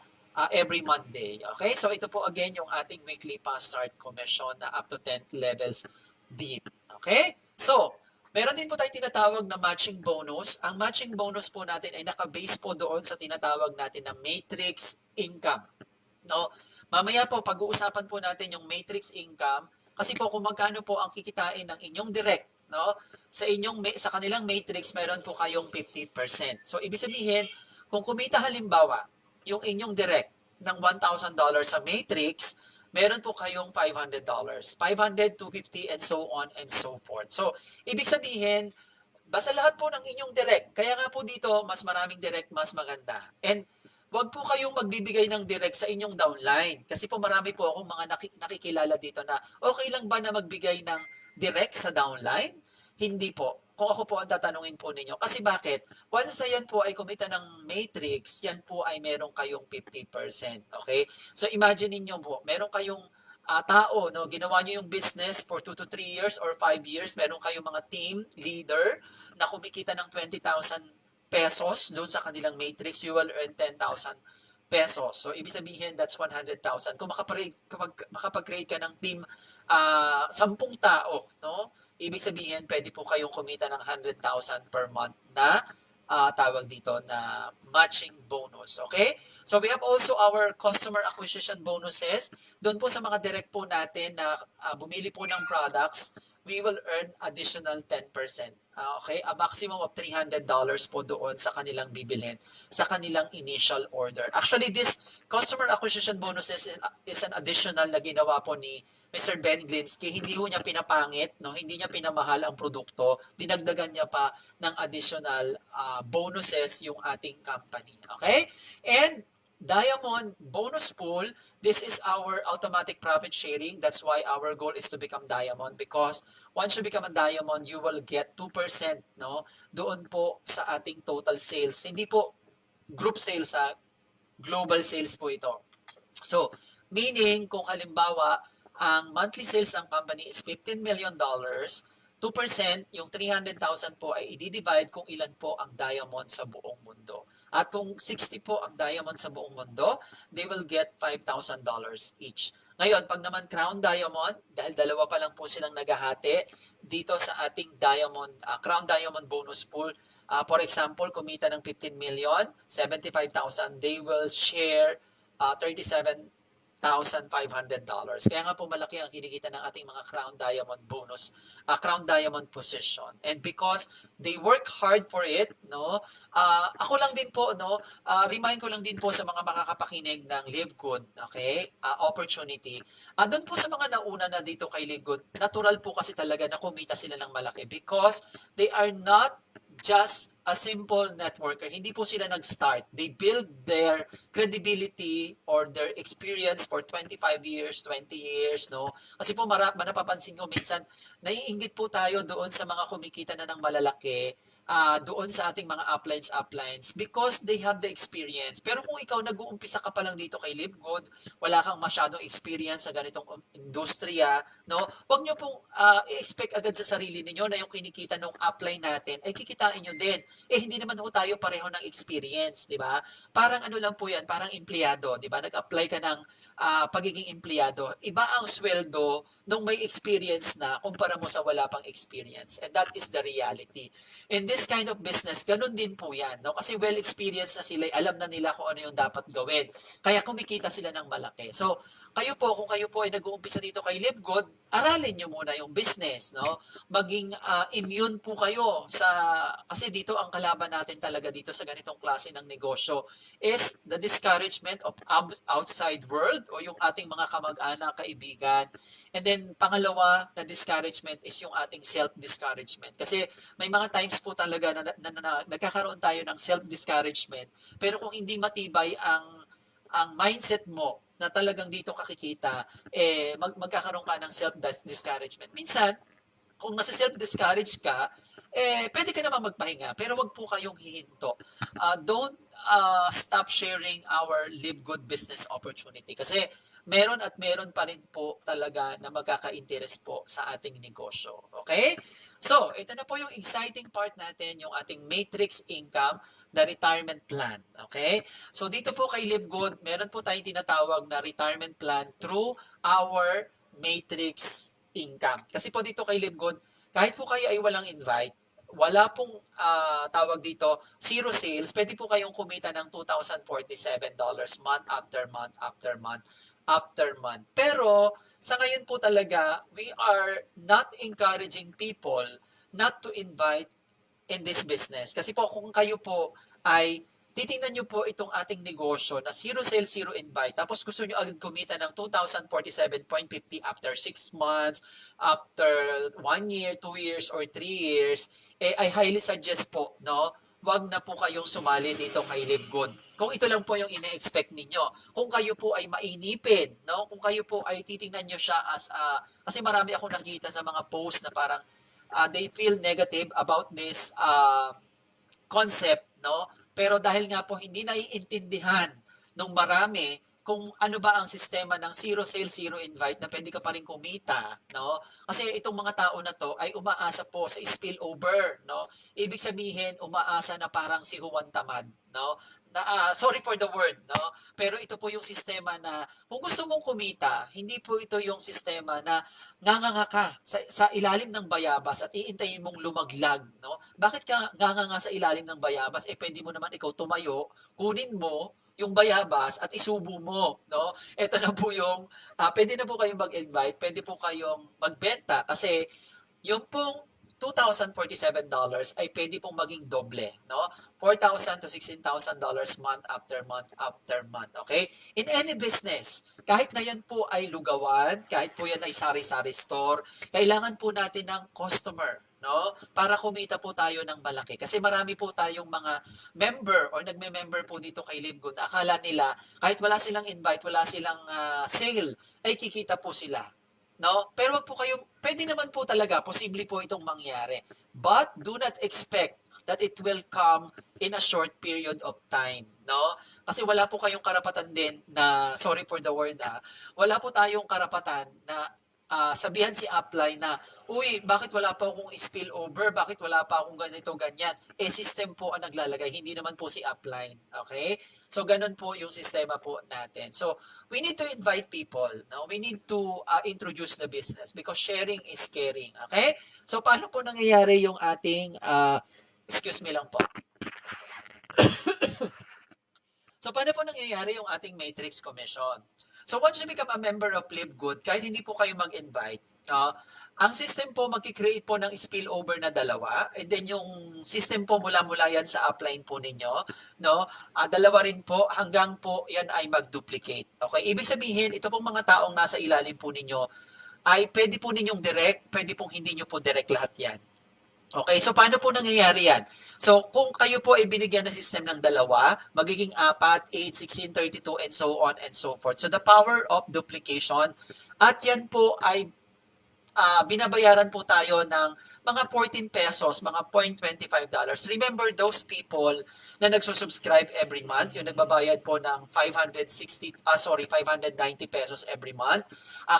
every Monday. Okay? So, ito po again yung ating weekly fast start commission na up to 10th levels deep. Okay? So, meron din po tayong tinatawag na matching bonus. Ang matching bonus po natin ay naka-base po doon sa tinatawag natin na matrix income. No? Mamaya po, pag-uusapan po natin yung matrix income kasi po kung magkano po ang kikitain ng inyong direct, no? Sa kanilang matrix meron po kayong 50%. So ibig sabihin, kung kumita halimbawa yung inyong direct ng $1,000 sa matrix, meron po kayong $500. 500, 250 and so on and so forth. So ibig sabihin, basta lahat po ng inyong direct. Kaya nga po dito, mas maraming direct, mas maganda. And wag po kayong magbibigay ng direct sa inyong downline. Kasi po marami po akong mga nakikilala dito na okay lang ba na magbigay ng direct sa downline? Hindi po. Kung ako po ang tatanungin po ninyo. Kasi bakit? Once na yan po ay kumita ng matrix, yan po ay meron kayong 50%. Okay? So imagine niyo po, meron kayong tao, no, ginawa niyo yung business for 2 to 3 years or 5 years, meron kayong mga team leader na kumikita ng 20,000 pesos doon sa kanilang matrix, you will earn 10,000 pesos. So, ibig sabihin, that's 100,000. Kung makapag-create ka ng team, 10 tao, no? Ibig sabihin, pwede po kayong kumita ng 100,000 per month na tawag dito na matching bonus. Okay? So, we have also our customer acquisition bonuses. Doon po sa mga direct po natin na bumili po ng products, we will earn additional 10%. Okay, a maximum of $300 po doon sa kanilang bibilhin, sa kanilang initial order. Actually, this customer acquisition bonuses is an additional na ginawa po ni Mr. Ben Glinsky. Hindi ho niya pinapangit, no? Hindi niya pinamahal ang produkto. Dinagdagan niya pa ng additional bonuses yung ating company. Okay? And Diamond bonus pool, this is our automatic profit sharing. That's why our goal is to become diamond, because once you become a diamond, you will get 2%, no? Doon po sa ating total sales. Hindi po group sales, global sales po ito. So, meaning kung halimbawa ang monthly sales ng company is $15 million, 2%, yung 300,000 po ay i-divide kung ilan po ang diamond sa buong mundo. At kung 60 po ang diamond sa buong mundo, they will get $5,000 each. Ngayon, pag naman crown diamond, dahil dalawa pa lang po silang naghahati dito sa ating diamond, crown diamond bonus pool, for example, kumita ng 15 million, 75,000, they will share $37,500. Kaya nga po malaki ang kinikita ng ating mga crown diamond bonus, crown diamond position. And because they work hard for it, no? Ako lang din po, no? Remind ko lang din po sa mga makakapakinig ng Live Good, okay? Opportunity. Doon po sa mga nauna na dito kay Live Good, natural po kasi talaga na kumita sila ng malaki because they are not just a simple networker. Hindi po sila nag-start. They build their credibility or their experience for 25 years, 20 years, no? Kasi po napapansin ko minsan, naiinggit po tayo doon sa mga kumikita na ng malalaki, doon sa ating mga uplines because they have the experience. Pero kung ikaw nag-uumpisa ka pa lang dito kay Live Good, wala kang masyadong experience sa ganitong industriya, no? Huwag niyo pong i-expect agad sa sarili niyo na yung kinikita ng upline natin ay kikitain niyo din. Hindi naman ho tayo pareho ng experience, di ba? Parang ano lang po yan, parang empleyado, di ba? Nag-apply ka ng pagiging empleyado. Iba ang sweldo nung may experience na kumpara mo sa wala pang experience. And that is the reality. In this kind of business, ganun din po yan. No? Kasi well-experienced na sila, alam na nila kung ano yung dapat gawin. Kaya kumikita sila ng malaki. So, kung kayo po ay nag-uumpisa dito kay Live Good, aralin nyo muna yung business. No? Maging immune po kayo kasi dito ang kalaban natin talaga dito sa ganitong klase ng negosyo is the discouragement of outside world o yung ating mga kamag-anak, kaibigan. And then, pangalawa na discouragement is yung ating self-discouragement. Kasi may mga times po talaga na nagkakaroon tayo ng self-discouragement. Pero kung hindi matibay ang mindset mo na talagang dito kakikita, magkakaroon ka ng self-discouragement. Minsan, kung nasa self-discourage ka, pwede ka naman magpahinga, pero wag po kayong hihinto. Don't stop sharing our Live Good business opportunity kasi meron at meron pa rin po talaga na magkaka-interest po sa ating negosyo. Okay? So, ito na po yung exciting part natin, yung ating matrix income, the retirement plan. Okay? So, dito po kay Live Good, meron po tayong tinatawag na retirement plan through our matrix income. Kasi po dito kay Live Good, kahit po kayo ay walang invite, wala pong tawag dito, zero sales, pwede po kayong kumita ng $2,047 month after month after month after month. Pero sa ngayon po talaga, we are not encouraging people not to invite in this business. Kasi po kung kayo po ay titingnan nyo po itong ating negosyo na zero sales, zero invite, tapos gusto nyo agad kumita ng 2,047.50 after 6 months, after 1 year, 2 years, or 3 years, I highly suggest po, no? Wag na po kayong sumali dito kay Live Good. Kung ito lang po yung ine-expect ninyo. Kung kayo po ay mainipid, no? Kung kayo po ay titingnan nyo siya as kasi marami akong nakita sa mga post na parang they feel negative about this concept, no? Pero dahil nga po hindi naiintindihan ng marami kung ano ba ang sistema ng zero sales, zero invite na pwede ka pa rin kumita, no? Kasi itong mga tao na to ay umaasa po sa spillover, no? Ibig sabihin, umaasa na parang si Juan Tamad, no? Sorry for the word, no? Pero ito po yung sistema na kung gusto mong kumita, hindi po ito yung sistema na nganganga ka sa ilalim ng bayabas at iintayin mong lumaglag, no? Bakit ka nganganga sa ilalim ng bayabas? Pwede mo naman ikaw tumayo, kunin mo yung bayabas at isubo mo, no? Ito na po yung, pwede na po kayong mag-invite, pwede po kayong magbenta kasi yung pong $2,047 ay pwede pong maging doble, no? $4,000 to $16,000 month after month, okay? In any business, kahit na yan po ay lugawan, kahit po yan ay sari-sari store, kailangan po natin ng customer, no? Para kumita po tayo ng malaki. Kasi marami po tayong mga member or nagme-member po dito kay Livegood. Akala nila kahit wala silang invite, wala silang sale, ay kikita po sila. No? Pero wag po kayong, pwede naman po talaga, posible po itong mangyari. But do not expect that it will come in a short period of time. No? Kasi wala po kayong karapatan din na, sorry for the word, wala po tayong karapatan na sabihan si Apply na, uy, bakit wala pa akong spillover? Bakit wala pa akong ganito, ganyan? Eh, system po ang naglalagay, hindi naman po si Apply. Okay? So, ganun po yung sistema po natin. So, we need to invite people. No? We need to introduce the business because sharing is caring. Okay? So, paano po nangyayari yung ating, excuse me lang po. So, paano po nangyayari yung ating matrix commission? So, once you become a member of Livegood, kahit hindi po kayo mag-invite, ang system po magki-create po ng spillover na dalawa, and then yung system po mula-mula yan sa upline po ninyo, no? Dalawa rin po hanggang po yan ay mag-duplicate. Okay? Ibig sabihin, ito pong mga taong nasa ilalim po ninyo ay pwede po ninyong direct, pwede pong hindi nyo po direct lahat yan. Okay, so paano po nangyayari yan? So, kung kayo po ay binigyan ng system ng dalawa, magiging 4, 8, 16, 32, and so on and so forth. So, the power of duplication, at yan po ay binabayaran po tayo ng mga 14 pesos, mga $0.25. Remember those people na nagsusubscribe every month, yung nagbabayad po ng 590 pesos every month.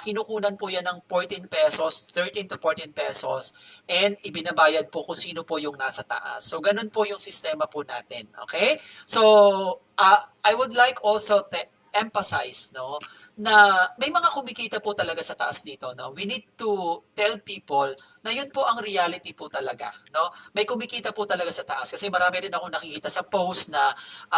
Kinukunan po yan ng 14 pesos, 13 to 14 pesos, and ibinabayad po kung sino po yung nasa taas. So, ganun po yung sistema po natin. Okay? So, I would like also to emphasize, no, na may mga kumikita po talaga sa taas dito, no. We need to tell people na yun po ang reality po talaga, no. May kumikita po talaga sa taas kasi marami rin ako nakikita sa post na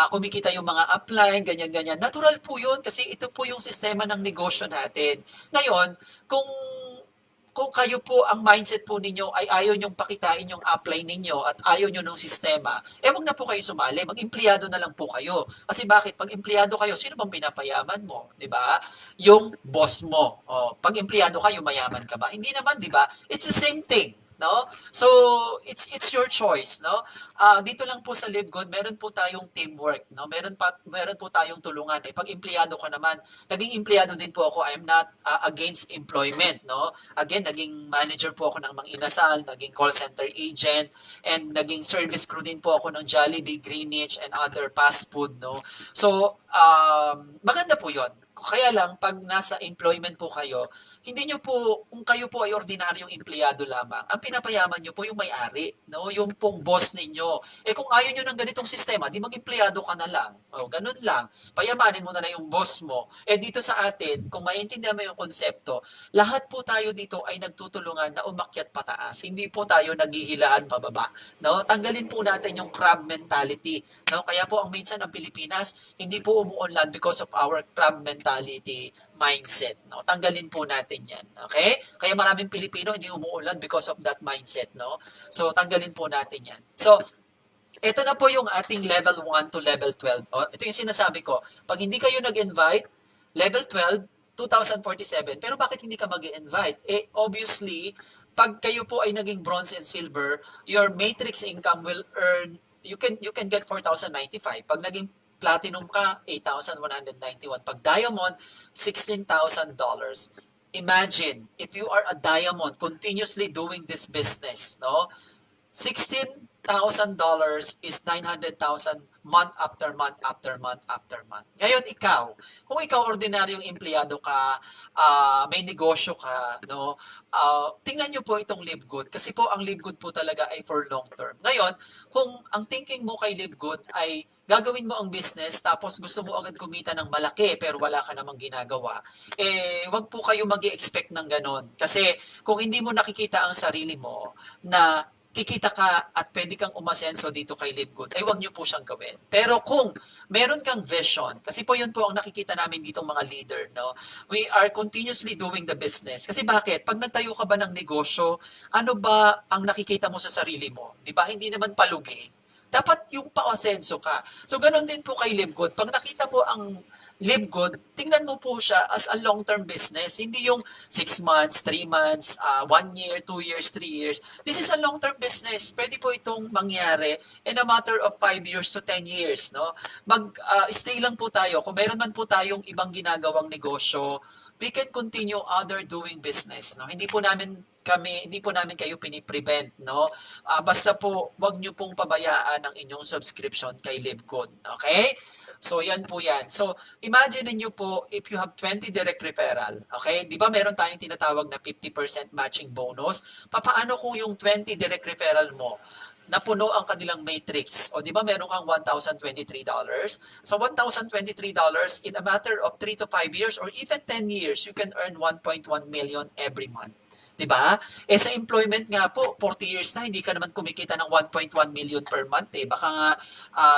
kumikita yung mga upline, ganyan-ganyan. Natural po yun kasi ito po yung sistema ng negosyo natin. Ngayon, kung kayo po, ang mindset po ninyo ay ayaw nyong pakitain yung upline ninyo at ayaw nyo ng sistema, wag na po kayo sumali, mag-empleyado na lang po kayo. Kasi bakit? Pag empleyado kayo, sino bang pinapayaman mo? Di ba? Yung boss mo. Pag empleyado kayo, mayaman ka ba? Hindi naman, di ba? It's the same thing. No? So, it's your choice, no? Dito lang po sa Livegood, meron po tayong teamwork, no? Meron po tayong tulungan. Pag empleyado ka naman, naging empleyado din po ako. I'm not against employment, no? Again, naging manager po ako ng Mang Inasal, naging call center agent, and naging service crew din po ako ng Jollibee, Greenwich, and other fast food, no? So, maganda po 'yon. Kaya lang, pag nasa employment po kayo, hindi nyo po, kung kayo po ay ordinaryong empleyado lamang, ang pinapayaman nyo po yung may-ari, no? Yung pong boss ninyo. Kung ayaw nyo ng ganitong sistema, di mag-empleyado ka na lang. Ganun lang. Payamanin mo na lang yung boss mo. Dito sa atin, kung maintindihan mo yung konsepto, lahat po tayo dito ay nagtutulungan na umakyat pataas. Hindi po tayo naghihilaan pababa. No? Tanggalin po natin yung crab mentality. No? Kaya po ang minsan ng Pilipinas, hindi po umuunlad because of our crab mentality mindset. No? Tanggalin po natin yan. Okay? Kaya maraming Pilipino hindi umuunlad because of that mindset. No? So, tanggalin po natin yan. So, ito na po yung ating level 1 to level 12. Ito yung sinasabi ko. Pag hindi kayo nag-invite, level 12, 2,047. Pero bakit hindi ka mag-invite? Obviously, pag kayo po ay naging bronze and silver, your matrix income will earn, you can get 4,095. Pag naging platinum ka, 8,191. Pag diamond, $16,000. Imagine, if you are a diamond continuously doing this business, no? $16,000 is 900,000 month after month after month after month. Ngayon ikaw, kung ikaw ordinaryong empleyado ka, may negosyo ka, no? Tingnan niyo po itong Livegood kasi po ang Livegood po talaga ay for long term. Ngayon, kung ang thinking mo kay Livegood ay gagawin mo ang business tapos gusto mo agad kumita ng malaki pero wala ka namang ginagawa, wag po kayo mag-expect ng ganon. Kasi kung hindi mo nakikita ang sarili mo na kikita ka at pwede kang umasenso dito kay Live Good, ay wag niyo po siyang gawin. Pero kung meron kang vision, kasi po yun po ang nakikita namin dito mga leader, no? We are continuously doing the business. Kasi bakit? Pag nagtayo ka ba ng negosyo, ano ba ang nakikita mo sa sarili mo? Di ba? Hindi naman palugi. Dapat yung pa-asenso ka. So, ganun din po kay Live Good. Pag nakita mo ang Live Good, tingnan mo po siya as a long-term business. Hindi yung 6 months, 3 months, 1 year, 2 years, 3 years. This is a long-term business. Pwede po itong mangyari in a matter of 5 years to 10 years. No? Stay lang po tayo. Kung meron man po tayong ibang ginagawang negosyo, we can continue other doing business. No? Hindi po namin kayo piniprevent, no? Basta po, wag niyo pong pabayaan ang inyong subscription kay LiveGood. Okay? So, yan po yan. So, imagine niyo po, if you have 20 direct referral, okay? Di ba meron tayong tinatawag na 50% matching bonus? Papaano kung yung 20 direct referral mo, napuno ang kanilang matrix. O di ba meron kang $1,023? So $1,023 in a matter of 3 to 5 years or even 10 years, you can earn 1.1 million every month. 'Di ba? Sa employment nga po, 40 years na hindi ka naman kumikita ng 1.1 million per month eh. Baka nga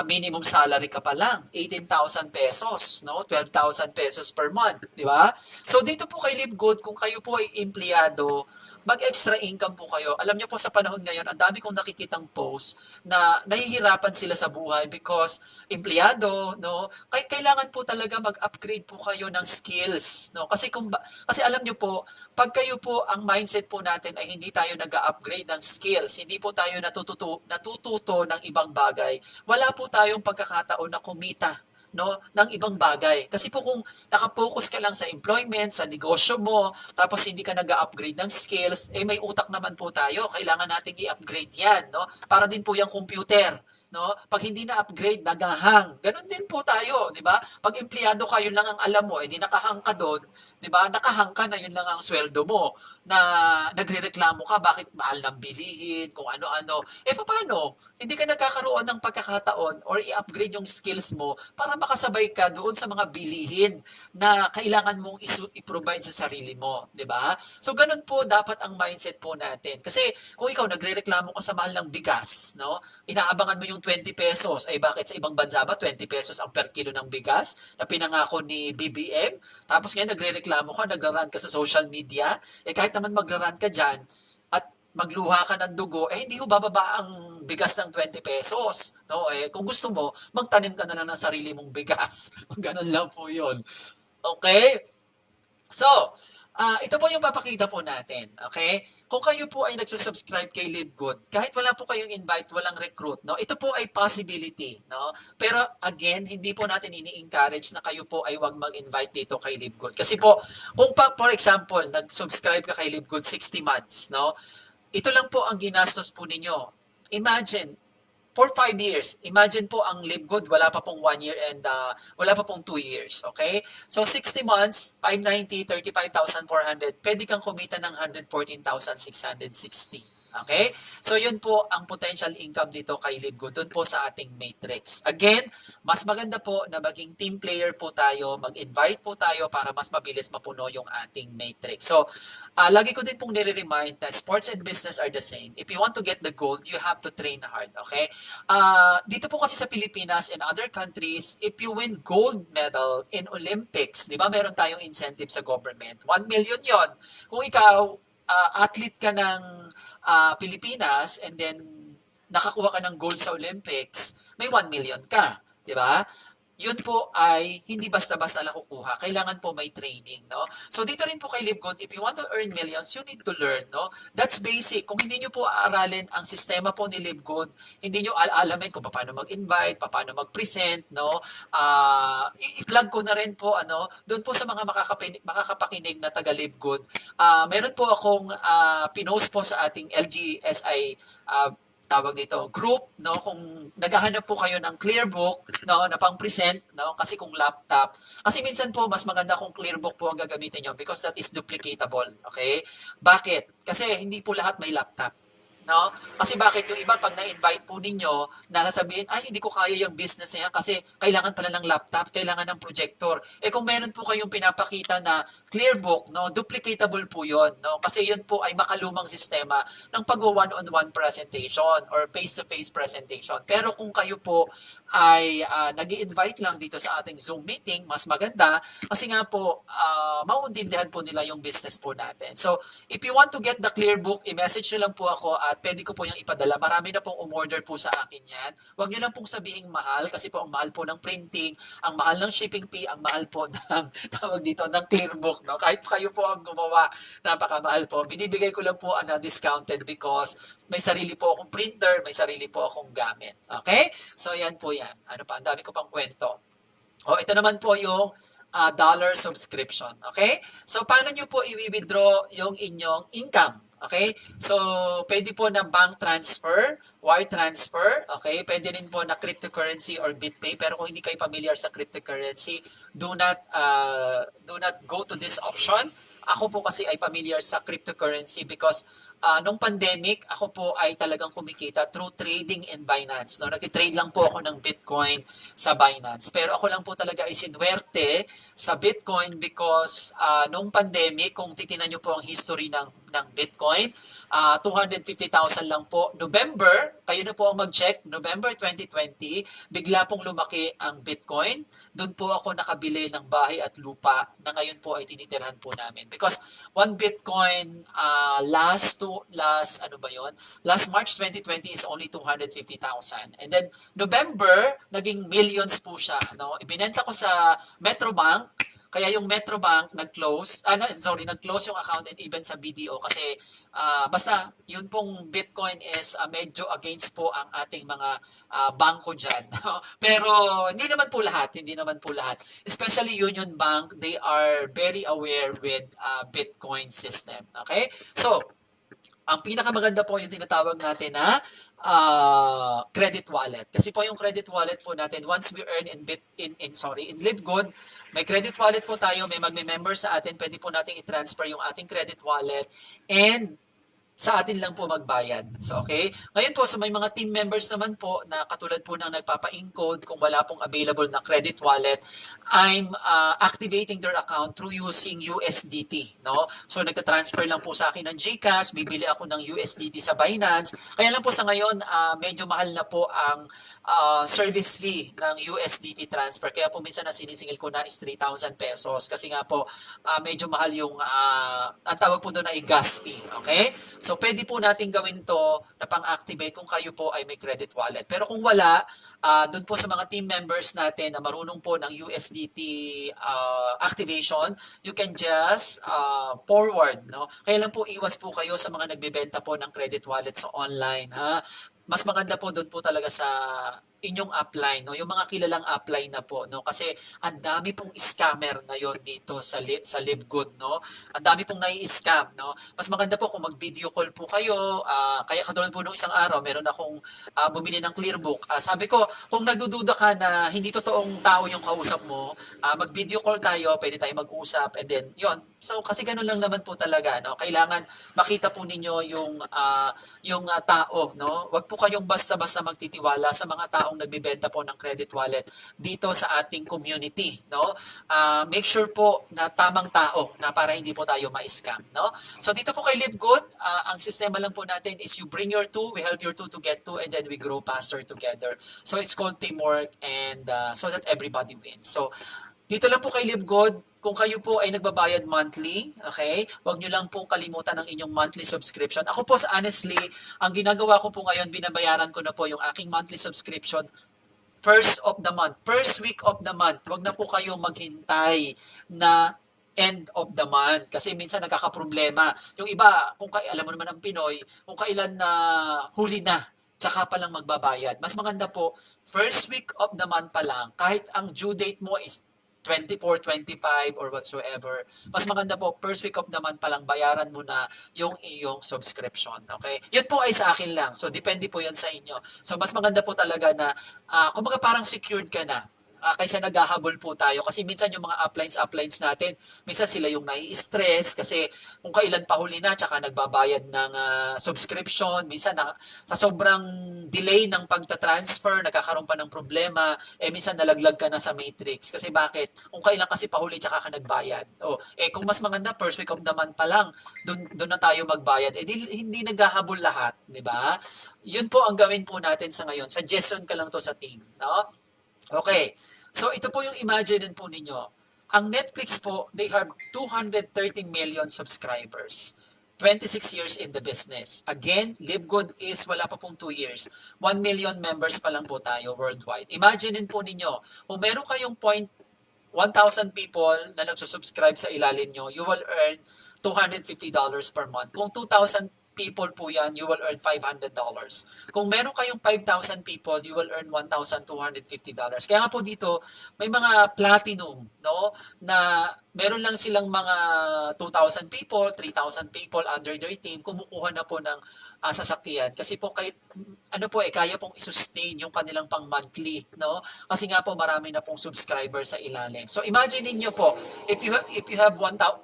minimum salary ka pa lang, 18,000 pesos, no? 12,000 pesos per month, 'di ba? So dito po kay Live Good, kung kayo po ay empleyado, mag-extra income po kayo. Alam niyo po sa panahon ngayon, ang dami kong nakikitang post na nahihirapan sila sa buhay because empleyado, no? Kailangan po talaga mag-upgrade po kayo ng skills, no? Kasi alam niyo po, pag kayo po ang mindset po natin ay hindi tayo nag-upgrade ng skills, hindi po tayo natututo ng ibang bagay, wala po tayong pagkakataon na kumita, no, ng ibang bagay. Kasi po kung nakapokus ka lang sa employment, sa negosyo mo, tapos hindi ka nag-upgrade ng skills, may utak naman po tayo, kailangan nating i-upgrade yan, no? Para din po yung computer, no? Pag hindi na-upgrade, nagahang. Ganon din po tayo, di ba? Pag empleyado ka, yun lang ang alam mo, di nakahang ka doon, di ba? Nakahang ka na, yun lang ang sweldo mo, na nagrereklamo ka, bakit mahal ng bilihin, kung ano-ano. Paano? Hindi ka nagkakaroon ng pagkakataon or i-upgrade yung skills mo para makasabay ka doon sa mga bilihin na kailangan mong i-provide sa sarili mo, 'di ba? So ganun po dapat ang mindset po natin. Kasi kung ikaw nagrereklamo ka sa mahal ng bigas, no? Inaabangan mo yung 20 pesos. Ay bakit sa ibang bansa ba 20 pesos ang per kilo ng bigas na pinangako ni BBM? Tapos ngayon nagrereklamo ka, nagra-rant ka sa social media. Kahit naman magra-rant ka diyan at magluha ka ng dugo, hindi ho bababa ang bigas ng 20 pesos. No? Kung gusto mo, magtanim ka na lang ng sarili mong bigas. Ganun lang po yun. Okay? So, ito po yung papakita po natin. Okay? Kung kayo po ay nagsusubscribe kay LiveGood, kahit wala po kayong invite, walang recruit, no? Ito po ay possibility, no? Pero again, hindi po natin ini-encourage na kayo po ay wag mag-invite dito kay LiveGood. Kasi po, kung for example, nag-subscribe ka kay LiveGood 60 months, no? Ito lang po ang ginastos po ninyo. Imagine, for 5 years, imagine po ang LiveGood, wala pa pong 1 year and wala pa pong 2 years, okay? So 60 months, 590, 35,400, pwede kang kumita ng 114,660. Okay? So yun po ang potential income dito kay LiveGood, doon po sa ating matrix. Again, mas maganda po na maging team player po tayo, mag-invite po tayo para mas mabilis mapuno yung ating matrix. So, lagi ko din pong nire-remind na sports and business are the same. If you want to get the gold, you have to train hard, okay? Dito po kasi sa Pilipinas and other countries, if you win gold medal in Olympics, di ba meron tayong incentive sa government? 1 million yon. Kung ikaw, athlete ka ng Pilipinas and then nakakuha ka ng gold sa Olympics, may 1 million ka, di ba? Yun po ay hindi basta-basta nakukuha. Kailangan po may training, no? So dito rin po kay LiveGood, if you want to earn millions, you need to learn, no? That's basic. Kung hindi nyo po aaralin ang sistema po ni LiveGood, hindi nyo alamin kung paano mag-invite, paano mag-present, no? I-plug ko na rin po, doon po sa mga makakapakinig na taga LiveGood. Meron po akong pinost po sa ating LGSI tawag dito, group, no, kung naghahanap po kayo ng Clearbook, no, na pang-present, no, kasi kung laptop, kasi minsan po mas maganda kung Clearbook po ang gagamitin nyo because that is duplicatable, okay? Bakit? Kasi hindi po lahat may laptop. No? Kasi bakit yung iba pag na-invite po ninyo, nasasabihin, ay hindi ko kaya yung business na yan kasi kailangan pala ng laptop, kailangan ng projector. Eh kung meron po kayong pinapakita na clearbook, no, duplicatable po yun. No? Kasi yun po ay makalumang sistema ng pag-one-on-one presentation or face-to-face presentation. Pero kung kayo po ay nag-i-invite lang dito sa ating Zoom meeting, mas maganda kasi nga po, mauuntindihan po nila yung business po natin. So, if you want to get the clear book, i-message nyo lang po ako at pwede ko po yung ipadala. Marami na pong umorder po sa akin yan. Huwag nyo lang pong sabihing mahal kasi po ang mahal po ng printing, ang mahal ng shipping fee, ang mahal po ng tawag dito ng clear book. No? Kahit kayo po ang gumawa, napakamahal po. Binibigay ko lang po discounted because may sarili po akong printer, may sarili po akong gamit. Okay? So yan po yan. Ano pa? Ang dami ko pang kwento. O ito naman po yung dollar subscription. Okay? So, paano nyo po i-withdraw yung inyong income? Okay? So, pwede po na bank transfer, wire transfer, okay? Pwede rin po na cryptocurrency or BitPay. Pero kung hindi kayo familiar sa cryptocurrency, do not go to this option. Ako po kasi ay familiar sa cryptocurrency because nung pandemic, ako po ay talagang kumikita through trading in Binance. No? Nag-trade lang po ako ng Bitcoin sa Binance. Pero ako lang po talaga ay sinwerte sa Bitcoin because nung pandemic, kung titinan nyo po ang history ng Bitcoin, 250,000 lang po. November, kayo na po ang mag-check, November 2020, bigla pong lumaki ang Bitcoin. Doon po ako nakabili ng bahay at lupa na ngayon po ay tinitirahan po namin. Because one Bitcoin last March 2020 is only 250,000. And then November, naging millions po siya. No? Ibinenta ko sa Metrobank, kaya yung Metrobank nag-close yung account and even sa BDO kasi basta yun pong Bitcoin is medyo against po ang ating mga bangko dyan. Pero hindi naman po lahat. Especially Union Bank, they are very aware with Bitcoin system. Okay? So, ang pinakamaganda po yung tinatawag natin na credit wallet. Kasi po yung credit wallet po natin, once we earn in Livegood, may credit wallet po tayo, may magme-member sa atin, pwede po natin i-transfer yung ating credit wallet and sa atin lang po magbayad. So, okay? Ngayon po, sa may mga team members naman po na katulad po ng nagpapa-encode kung wala pong available na credit wallet, I'm activating their account through using USDT. No? So, nagta-transfer lang po sa akin ng GCash, bibili ako ng USDT sa Binance. Kaya lang po sa ngayon, medyo mahal na po ang service fee ng USDT transfer. Kaya po minsan na sinisingil ko na is 3,000 pesos kasi nga po medyo mahal yung ang tawag po doon ay gas fee. Okay? So, pwede po natin gawin to na pang-activate kung kayo po ay may credit wallet. Pero kung wala, doon po sa mga team members natin na marunong po ng USDT activation, you can just forward. No? Kaya lang po iwas po kayo sa mga nagbebenta po ng credit wallet sa online. Ha? Mas maganda po doon po talaga sa inyong upline, no? Yung mga kilalang upline na po, no? Kasi ang dami pong scammer ngayon dito sa Livegood, no? Ang dami pong nai-scam, no? Mas maganda po kung mag-video call po kayo. Kaya katulad po nung isang araw, meron akong bumili ng Clearbook. Sabi ko, kung nagdududa ka na hindi totoong tao yung kausap mo, mag-video call tayo, pwede tayo mag-usap, and then, yon. So, kasi ganun lang naman po talaga, no? Kailangan makita po ninyo yung tao, no? Huwag po kayong basta-basta magtitiwala sa mga taong nagbebenta po ng credit wallet dito sa ating community, no? Make sure po na tamang tao na para hindi po tayo ma-scam, no? So dito po kay Livegood, ang sistema lang po natin is you bring your two, we help your two to get two, and then we grow faster together. So it's called teamwork and so that everybody wins. So dito lang po kay Livegood, kung kayo po ay nagbabayad monthly, okay, huwag nyo lang pong kalimutan ang inyong monthly subscription. Ako po, honestly, ang ginagawa ko po ngayon, binabayaran ko na po yung aking monthly subscription first week of the month. Huwag na po kayo maghintay na end of the month kasi minsan nagkakaproblema. Yung iba, alam mo naman ang Pinoy, kung kailan na huli na, tsaka pa lang magbabayad. Mas maganda po, first week of the month pa lang, kahit ang due date mo is 24, 25 or whatsoever. Mas maganda po, first week of the month palang bayaran mo na yung iyong subscription. Okay? Yun po ay sa akin lang. So, depende po yun sa inyo. So, mas maganda po talaga na, kumbaga parang secured ka na. kaysa naghahabol po tayo. Kasi minsan yung mga uplines natin, minsan sila yung nai-stress kasi kung kailan pa huli na, tsaka nagbabayad ng subscription. Minsan sa sobrang delay ng pagta-transfer, nagkakaroon pa ng problema, minsan nalaglag ka na sa matrix. Kasi bakit? Kung kailan kasi pahuli, tsaka ka nagbayad. Kung mas maganda, first week of the month pa lang, doon na tayo magbayad. Hindi naghahabol lahat, di ba? Yun po ang gawin po natin sa ngayon. Suggestion ka lang to sa team, no? Okay. So ito po yung imagine po ninyo. Ang Netflix po, they have 230 million subscribers. 26 years in the business. Again, Live Good is wala pa pong 2 years. 1 million members pa lang po tayo worldwide. Imagine po ninyo, kung meron kayong 1,000 people na nagsusubscribe sa ilalim nyo, you will earn $250 per month. Kung 2,000 people po yan, you will earn $500. Kung meron kayong 5,000 people, you will earn $1,250. Kaya nga po dito, may mga platinum, no? Na meron lang silang mga 2,000 people, 3,000 people under their team, kumukuha na po ng sasakyan. Kasi po kahit kaya pong i-sustain yung kanilang pang monthly, no? Kasi nga po marami na pong subscribers sa ilalim. So imagine niyo po, if you have 5,000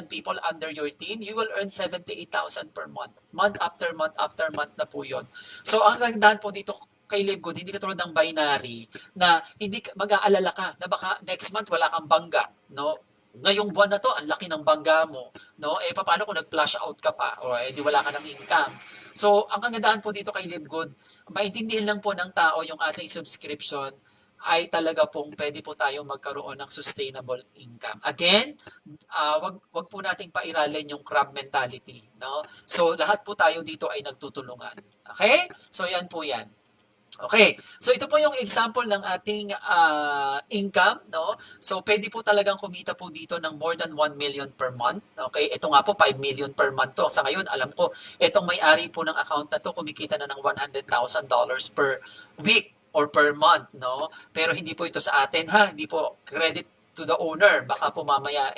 people under your team, you will earn 78,000 per month. Month after month after month na po 'yon. So ang kagandahan po dito kay Live Good, hindi katulad ng binary na hindi mag-aalala ka na baka next month wala kang bangga, no? Ngayong buwan na to, ang laki ng bangga mo, no? Paano kung nag-flash out ka pa o di wala ka ng income? So, ang kagandahan po dito kay Live Good, maintindihan lang po ng tao yung ating subscription ay talaga pong pwede po tayong magkaroon ng sustainable income. Again, wag po nating pairalin yung crab mentality, no? So, lahat po tayo dito ay nagtutulungan. Okay? So, yan po yan. Okay, so ito po yung example ng ating income, no? So pwede po talagang kumita po dito ng more than 1 million per month. Okay, ito nga po 5 million per month to. Sa ngayon, alam ko, itong may-ari po ng account na to kumikita na ng $100,000 per week or per month, no? Pero hindi po ito sa atin, ha? Hindi po credit to the owner. Baka po mamaya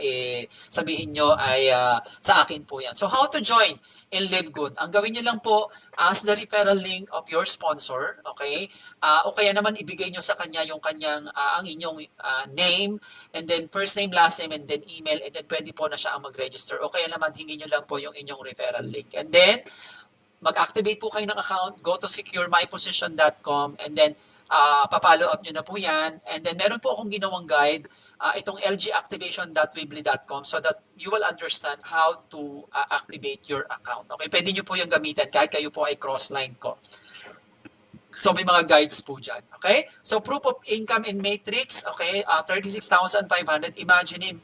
sabihin nyo ay sa akin po yan. So how to join in Live Good? Ang gawin nyo lang po, ask the referral link of your sponsor, okay? O kaya naman ibigay nyo sa kanya yung kanyang, ang inyong name, and then first name, last name, and then email, and then pwede po na siya ang mag-register. O kaya naman hingin nyo lang po yung inyong referral link. And then, mag-activate po kayo ng account, go to securemyposition.com, and then papalo up nyo na po yan. And then meron po akong ginawang guide, itong lgactivation.weebly.com, so that you will understand how to activate your account. Okay, pwede nyo po yung gamitin kahit kayo po ay cross-line ko. So may mga guides po dyan. Okay, so proof of income in matrix, okay, 36,500. Imagine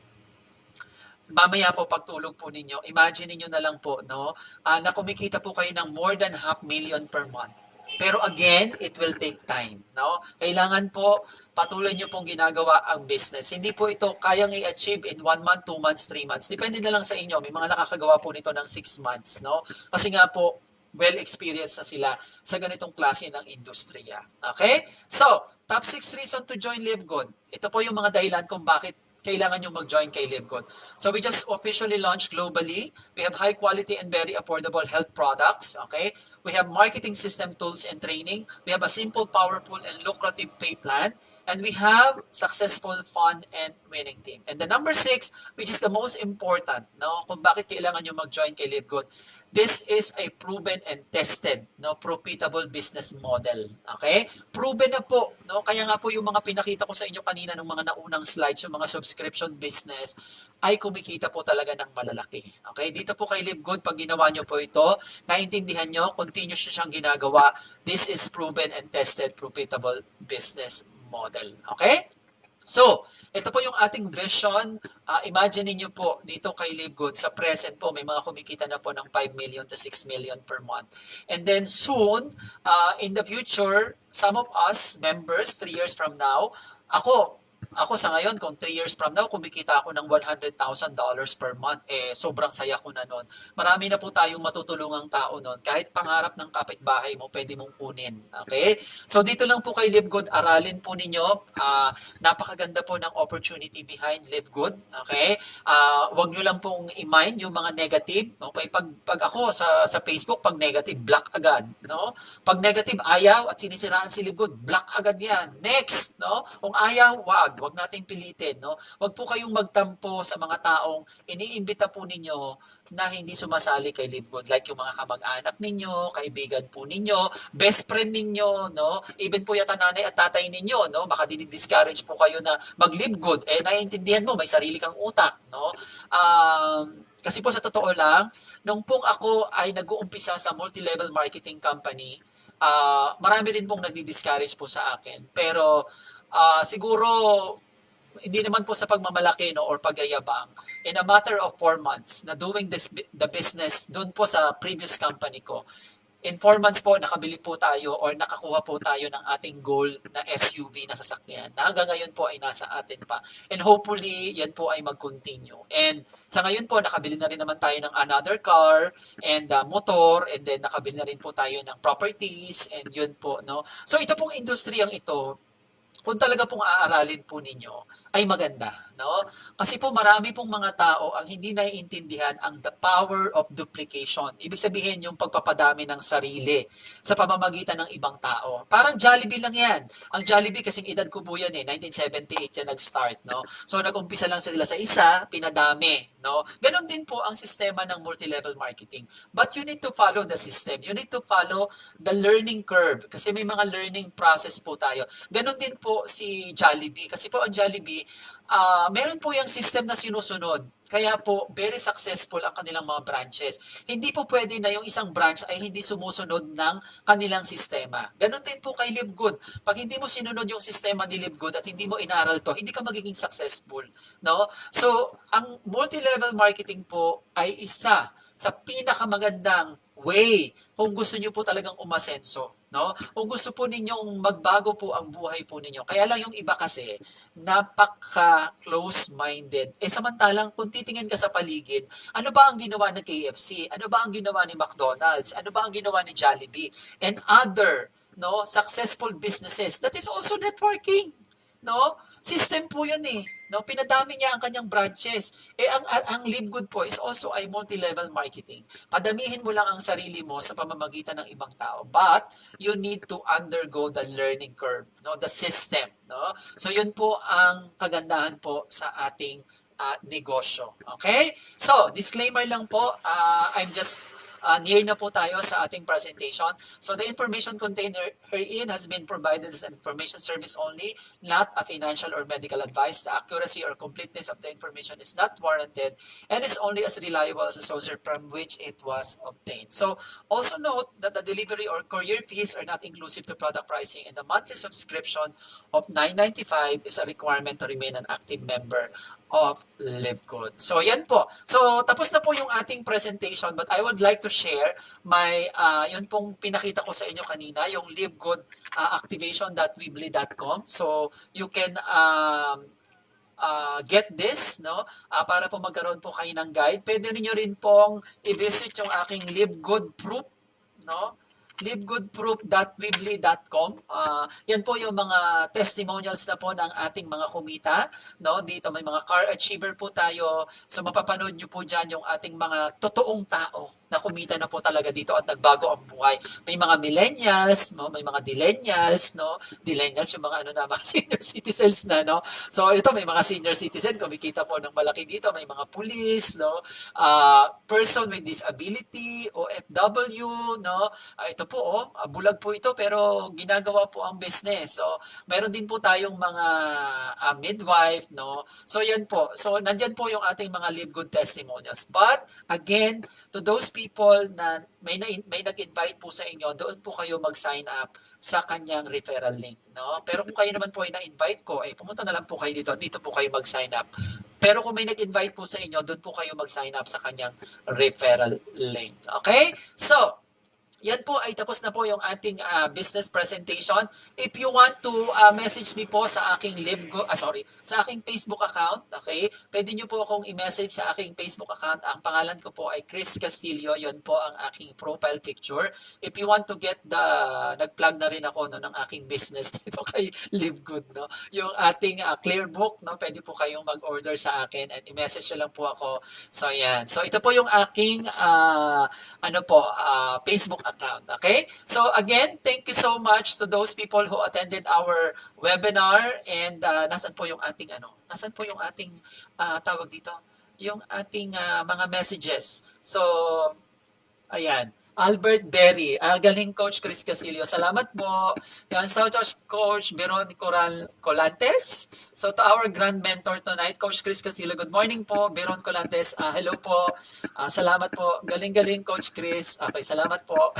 mamaya po pagtulog po ninyo, imagine niyo na lang po, no, na kumikita po kayo ng more than 500,000 per month. Pero again, it will take time, no? Kailangan po patuloy niyo pong ginagawa ang business. Hindi po ito kayang i-achieve in 1 month, 2 months, 3 months. Depende na lang sa inyo. May mga nakakagawa po nito ng 6 months, no? Kasi nga po, well-experienced na sila sa ganitong klase ng industriya. Okay? So, top 6 reason to join Live Good. Ito po yung mga dahilan kung bakit kailangan nyo mag-join kay Live Good. So we just officially launched globally. We have high quality and very affordable health products. Okay? We have marketing system tools and training. We have a simple, powerful, and lucrative pay plan. And we have successful, fun, and winning team. And the number 6, which is the most important, no, kung bakit kailangan nyo mag-join kay Live Good, this is a proven and tested, no, profitable business model. Okay? Proven na po, no? Kaya nga po yung mga pinakita ko sa inyo kanina ng mga naunang slides, yung mga subscription business, ay kumikita po talaga ng malalaki. Okay? Dito po kay Live Good, pag ginawa nyo po ito, naintindihan nyo, continuous siyang ginagawa. This is proven and tested, profitable business model. Okay? So, ito po yung ating vision. Imagine niyo po dito kay Live Good, sa present po, may mga kumikita na po ng 5 million to 6 million per month. And then soon, in the future, some of us, members, 3 years from now, ako, Ako sa ngayon, kung 3 years from now, kumikita ako ng $100,000 per month, sobrang saya ko na nun. Marami na po tayong matutulungang tao nun. Kahit pangarap ng kapitbahay mo, pwede mong kunin. Okay? So dito lang po kay Live Good, aralin po ninyo. Napakaganda po ng opportunity behind Live Good. Okay? Wag nyo lang pong i-mind yung mga negative. Okay? Pag ako sa Facebook, pag negative, block agad. No? Pag negative, ayaw at sinisiraan si Live Good, block agad yan. Next, no? Kung ayaw, wag nating pilitin, no? Wag po kayong magtampo sa mga taong iniimbita po ninyo na hindi sumasali kay Live Good, like yung mga kamag-anak ninyo, kaibigan po ninyo, best friend ninyo, no? Even po yata nanay at tatay ninyo, no? Baka dinidiscourage po kayo na mag-Live Good. Naiintindihan mo, may sarili kang utak, no? Kasi po sa totoo lang, nung pong ako ay nag-uumpisa sa multi-level marketing company, marami rin pong nagdi-discourage po sa akin. Pero siguro hindi naman po sa pagmamalaki, no, or pagyayabang. In a matter of 4 months na doing the business doon po sa previous company ko, in 4 months po nakabili po tayo or nakakuha po tayo ng ating goal na SUV na sasakyan na hanggang ngayon po ay nasa atin pa. And hopefully, yan po ay mag-continue. And sa ngayon po, nakabili na rin naman tayo ng another car and motor, and then nakabili na rin po tayo ng properties, and yun po, no? So ito pong industriyang ito, kung talaga pong aaralin po ninyo, ay maganda, no? Kasi po marami pong mga tao ang hindi naiintindihan ang the power of duplication. Ibig sabihin yung pagpapadami ng sarili sa pamamagitan ng ibang tao. Parang Jollibee lang yan. Ang Jollibee, kasing edad ko po yan 1978 yan nag-start, no? So nag-umpisa lang sila sa isa, pinadami, no? Ganon din po ang sistema ng multi-level marketing. But you need to follow the system. You need to follow the learning curve. Kasi may mga learning process po tayo. Ganon din po si Jollibee. Kasi po ang Jollibee, meron po yung system na sinusunod. Kaya po, very successful ang kanilang mga branches. Hindi po pwede na yung isang branch ay hindi sumusunod ng kanilang sistema. Ganon din po kay Live Good. Pag hindi mo sinunod yung sistema ni Live Good at hindi mo inaral to, hindi ka magiging successful. No? So, ang multi-level marketing po ay isa sa pinakamagandang way kung gusto niyo po talagang umasenso, no? Kung gusto po ninyong magbago po ang buhay po ninyo. Kaya lang yung iba kasi napaka close-minded. Samantalang kung titingin ka sa paligid, ano ba ang ginawa ng KFC? Ano ba ang ginawa ni McDonald's? Ano ba ang ginawa ni Jollibee? And other, no, successful businesses. That is also networking. No? System po yun No? Pinadami niya ang kanyang branches. Ang Live Good po is also ay multi-level marketing. Padamihin mo lang ang sarili mo sa pamamagitan ng ibang tao. But, you need to undergo the learning curve. No? The system. No? So, yun po ang kagandahan po sa ating negosyo. Okay? So, disclaimer lang po. I'm just near na po tayo sa ating presentation. So the information contained herein has been provided as an information service only, not a financial or medical advice. The accuracy or completeness of the information is not warranted and is only as reliable as the source from which it was obtained. So also note that the delivery or courier fees are not inclusive to product pricing, and the monthly subscription of $9.95 is a requirement to remain an active member of Live Good. So yan po. So tapos na po yung ating presentation, but I would like to share my yun pong pinakita ko sa inyo kanina, yung Live Good activation.weebly.com. So you can get this, no? Para po magkaroon po kayo ng guide. Pwede niyo rin pong i-visit yung aking Live Good Proof, no? livegoodproof.weebly.com. Yan po yung mga testimonials na po ng ating mga kumita. No? Dito may mga car achiever po tayo. So mapapanood nyo po dyan yung ating mga totoong tao na kumita na po talaga dito at nagbago ang buhay. May mga millennials, no? May mga millennials, no? Millennials yung mga mga senior citizens na, no? So ito may mga senior citizen, kumikita po ng malaki dito, may mga police, no? Person with disability, OFW, no? Ito po, bulag po ito pero ginagawa po ang business. So meron din po tayong mga midwife, no? So yan po. So nandyan po yung ating mga Live Good testimonials. But again, to those people na may nag-invite po sa inyo, doon po kayo mag-sign up sa kanyang referral link, no? Pero kung kayo naman po ay na-invite ko, pumunta na lang po kayo dito po kayo mag-sign up. Pero kung may nag-invite po sa inyo, doon po kayo mag-sign up sa kanyang referral link. Okay? So, yan po ay tapos na po yung ating business presentation. If you want to message me po sa aking sa aking Facebook account, okay? Pwede niyo po akong i-message sa aking Facebook account. Ang pangalan ko po ay Chris Castillo. Yon po ang aking profile picture. If you want to get nag-plug na rin ako no, ng aking business dito kay Live Good, no? Yung ating clear book, no? Pwede po kayong mag-order sa akin and i-message nyo lang po ako. So, yan. So, ito po yung aking Facebook account. Okay? So again, thank you so much to those people who attended our webinar and nasan po yung ating tawag dito? Yung ating mga messages. So ayan. Albert Berry. Galing Coach Chris Casilio. Salamat po. Yan, shout out Coach Beron Colantes. So to our grand mentor tonight, Coach Chris Casilio. Good morning po, Beron Colantes. Hello po. Salamat po. Galing-galing Coach Chris. Okay, salamat po.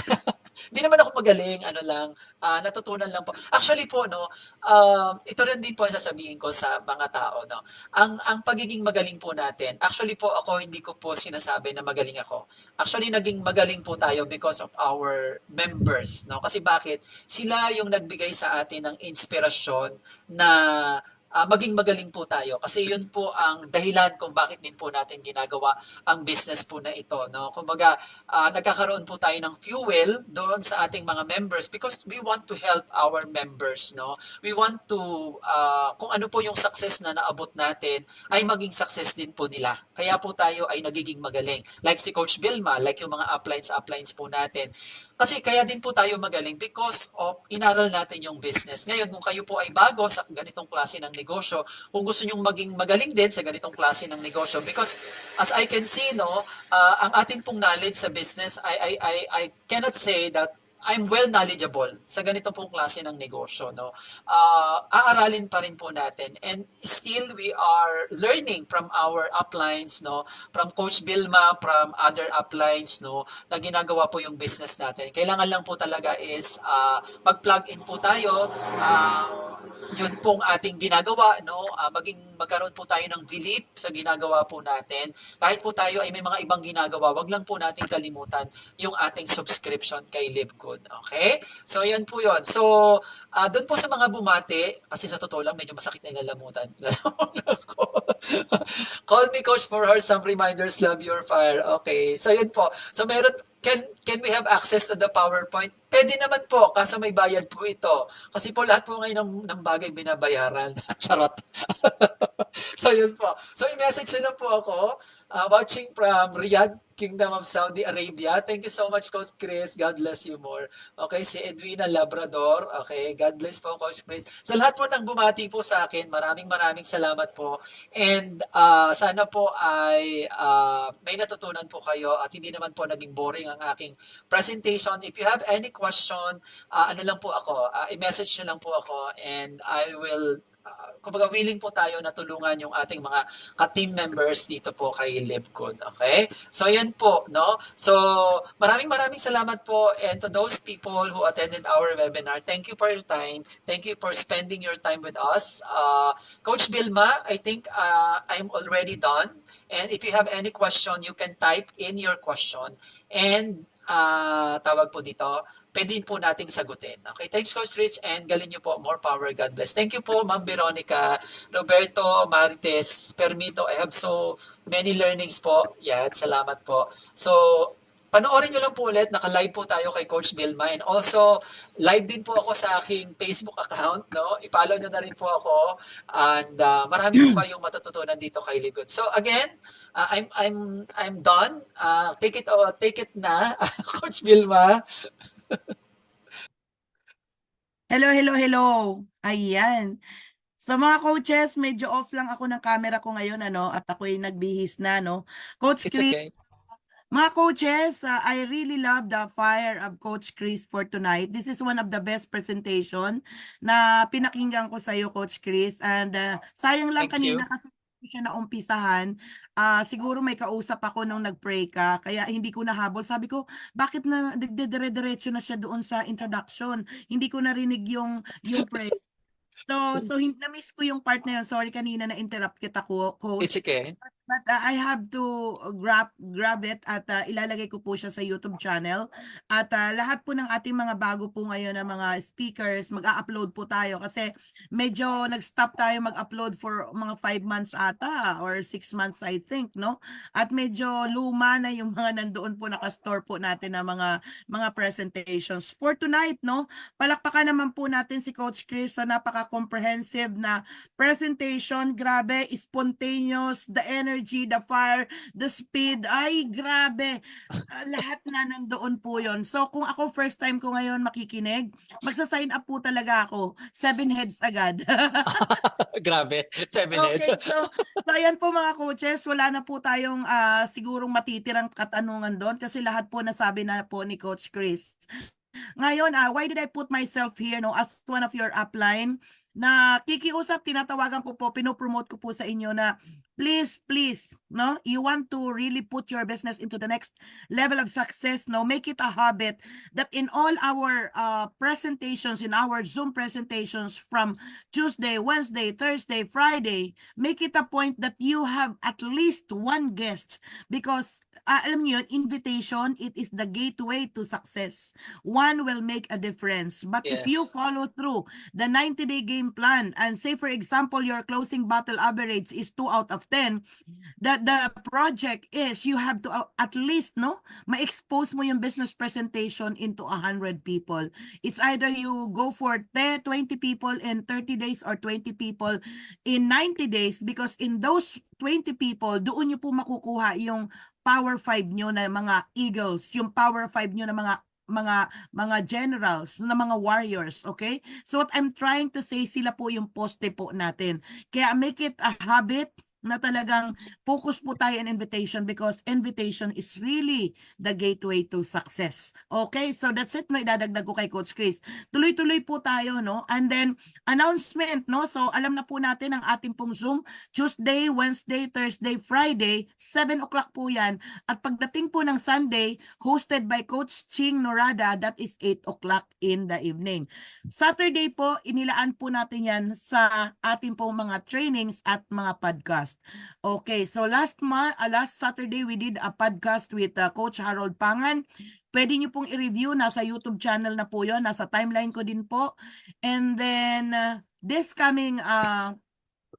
Hindi naman ako magaling, natutunan lang po. Actually po, no, ito rin din po ang sasabihin ko sa mga tao, no. Ang pagiging magaling po natin, actually po ako, hindi ko po sinasabi na magaling ako. Actually, naging magaling po tayo because of our members, no. Kasi bakit? Sila yung nagbigay sa atin ng inspirasyon na maging magaling po tayo kasi yun po ang dahilan kung bakit din po natin ginagawa ang business po na ito, no? Kumbaga, nagkakaroon po tayo ng fuel doon sa ating mga members because we want to help our members, no? We want to kung ano po yung success na naabot natin ay maging success din po nila. Kaya po tayo ay nagiging magaling. Like si Coach Vilma, like yung mga uplines po natin. Kasi kaya din po tayo magaling because of inaral natin yung business. Ngayon, kung kayo po ay bago sa ganitong klase ng negosyo, kung gusto nyong maging magaling din sa ganitong klase ng negosyo, because as I can see, no, ang atin pong knowledge sa business, I cannot say that I'm well knowledgeable sa ganito pong klase ng negosyo, no. Aaralin pa rin po natin and still we are learning from our uplines, no, from Coach Vilma, from other uplines, no, na ginagawa po yung business natin. Kailangan lang po talaga is mag-plug in po tayo, yun pong ating ginagawa, no, magkaroon po tayo ng belief sa ginagawa po natin. Kahit po tayo ay may mga ibang ginagawa, wag lang po natin kalimutan yung ating subscription kay Live Good. Okay? So, yan po yun. So, doon po sa mga bumati, kasi sa totoo lang, medyo masakit na ilalamutan. Call me Coach for her, some reminders, love your fire. Okay. So, yun po. So, can we have access to the PowerPoint? Pwede naman po, kaso may bayad po ito. Kasi po lahat po ngayon ng bagay binabayaran. Charot. So yun po. So i-message nyo na po ako, watching from Riyadh, Kingdom of Saudi Arabia. Thank you so much, Coach Chris. God bless you more. Okay, si Edwina Labrador. Okay, God bless po, Coach Chris. Sa lahat po ng bumati po sa akin, maraming salamat po. And sana po ay may natutunan po kayo at hindi naman po naging boring ang aking presentation. If you have any question, lang po ako, i-message nyo lang po ako and I will kumbaga willing po tayo na tulungan yung ating mga team members dito po kay Live Good. Okay? So yan po, no? So maraming salamat po and to those people who attended our webinar, thank you for your time. Thank you for spending your time with us. Coach Vilma, I think I'm already done. And if you have any question, you can type in your question and tawag po dito, pwede po nating sagutin. Okay, thanks Coach Rich and galing niyo po. More power, God bless. Thank you po Ma'am Veronica, Roberto, Marites, Permito. I have so many learnings po. Yan, salamat po. So, panoorin nyo lang po ulit. Naka-live po tayo kay Coach Vilma and also live din po ako sa aking Facebook account, no? I-follow nyo na rin po ako and marami po kayong matututunan dito kay Live Good. So again, I'm done. Take it na Coach Vilma. Hello. Ayan. Sa mga coaches, medyo off lang ako ng camera ko ngayon, at ako'y nagbihis na, no? Coach It's Chris, okay. mga coaches, I really love the fire of Coach Chris for tonight. This is one of the best presentation na pinakinggan ko sa iyo, Coach Chris. And sayang lang Thank you. kanina kasi hindi siya naumpisahan. Siguro may kausap ako nung nag-pray ka, kaya hindi ko nahabol. Sabi ko, bakit na dire-diretso na siya doon sa introduction? Hindi ko narinig yung pray. So na-miss ko yung part na yun. Sorry kanina na interrupt kita ko, It's coach. okay. But I have to grab it at ilalagay ko po siya sa YouTube channel. At lahat po ng ating mga bago po ngayon na mga speakers, mag-a-upload po tayo kasi medyo nag-stop tayo mag-upload for mga 5 months ata or 6 months I think, no? At medyo luma na yung mga nandoon po naka-store po natin na mga presentations. For tonight, no? Palakpakan naman po natin si Coach Chris sa napaka-comprehensive na presentation. Grabe, spontaneous, the energy, the fire, the speed. Ay, grabe. Lahat na nandoon po yon. So, kung ako first time ko ngayon makikinig, magsa-sign up po talaga ako. 7 heads agad. Grabe, 7 heads. Okay, so ayan po mga coaches, wala na po tayong sigurong matitirang katanungan doon kasi lahat po nasabi na po ni Coach Chris. Ngayon, why did I put myself here, no, as one of your upline? Na kikiusap, tinatawagan ko po, pinopromote ko po sa inyo na please, no, you want to really put your business into the next level of success, no, make it a habit that in all our presentations, in our Zoom presentations from Tuesday, Wednesday, Thursday, Friday, make it a point that you have at least one guest because alam niyo yun, invitation, it is the gateway to success. One will make a difference. But if you Yes. follow through the 90-day game plan and say, for example, your closing battle average is 2 out of 10, the project is you have to at least, no, ma-expose mo yung business presentation into 100 people. It's either you go for 20 people in 30 days or 20 people in 90 days because in those 20 people, doon nyo po makukuha yung Power 5 nyo na mga eagles, yung Power 5 nyo na mga generals, na mga warriors, okay? So what I'm trying to say, sila po yung poste po natin. Kaya make it a habit na talagang focus po tayo on invitation because invitation is really the gateway to success. Okay? So that's it, no? Idadagdag ko kay Coach Chris. Tuloy-tuloy po tayo, no? And then, announcement, no? So alam na po natin ang ating pong Zoom, Tuesday, Wednesday, Thursday, Friday, 7 o'clock po yan. At pagdating po ng Sunday, hosted by Coach Ching Norada, that is 8 o'clock in the evening. Saturday po, inilaan po natin yan sa ating pong mga trainings at mga podcast. Okay, so last Saturday, we did a podcast with Coach Harold Pangan. Pwede nyo pong i-review, nasa YouTube channel na po yun, nasa timeline ko din po. And then, this coming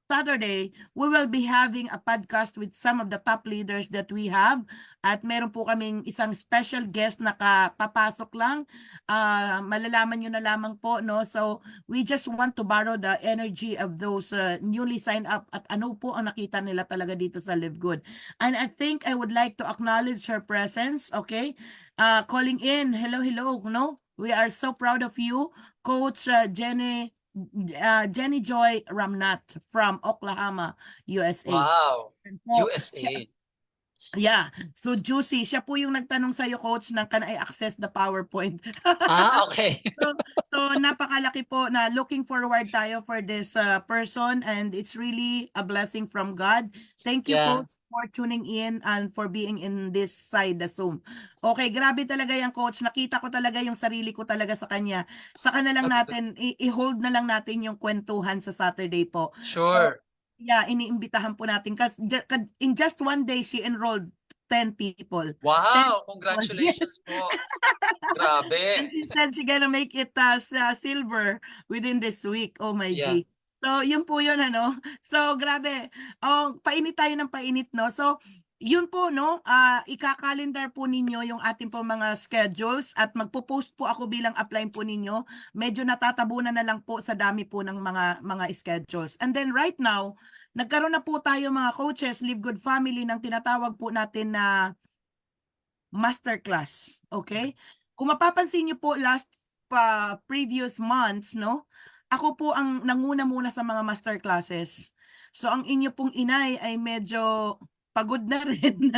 Saturday, we will be having a podcast with some of the top leaders that we have. At meron po kaming isang special guest na kapapasok lang. Malalaman nyo na lamang po, no? So, we just want to borrow the energy of those newly signed up at ano po ang nakita nila talaga dito sa Live Good. And I think I would like to acknowledge her presence, okay? Calling in, hello, no? We are so proud of you, Coach Jenny Joy Ramnat from Oklahoma, USA. Wow, And po, USA. yeah, so Juicy, siya po yung nagtanong sa'yo, Coach, na can I access the PowerPoint? Okay. So napakalaki po na looking forward tayo for this person and it's really a blessing from God. Thank you, Yeah. Coach, for tuning in and for being in this side, the Zoom. Okay, grabe talaga yan, Coach. Nakita ko talaga yung sarili ko talaga sa kanya. Saka na lang That's natin, i-hold na lang natin yung kwentuhan sa Saturday po. Sure. Yeah, iniimbitahan po natin. Kasi in just one day, she enrolled 10 people. Wow, congratulations po. Grabe. And she said she gonna make it silver within this week. Oh my Yeah. G. So, yun po yun, ano. So, grabe. Oh, painit tayo ng painit, no? So, yun po, no? Ika-calendar po ninyo yung ating po mga schedules at magpo-post po ako bilang upline po ninyo. Medyo natatabunan na lang po sa dami po ng mga schedules. And then right now, nagkaroon na po tayo mga coaches, Live Good Family, ng tinatawag po natin na masterclass. Okay? Kung mapapansin niyo po previous months, no? Ako po ang nanguna muna sa mga master classes. So ang inyo pong inay ay medyo pagod na rin.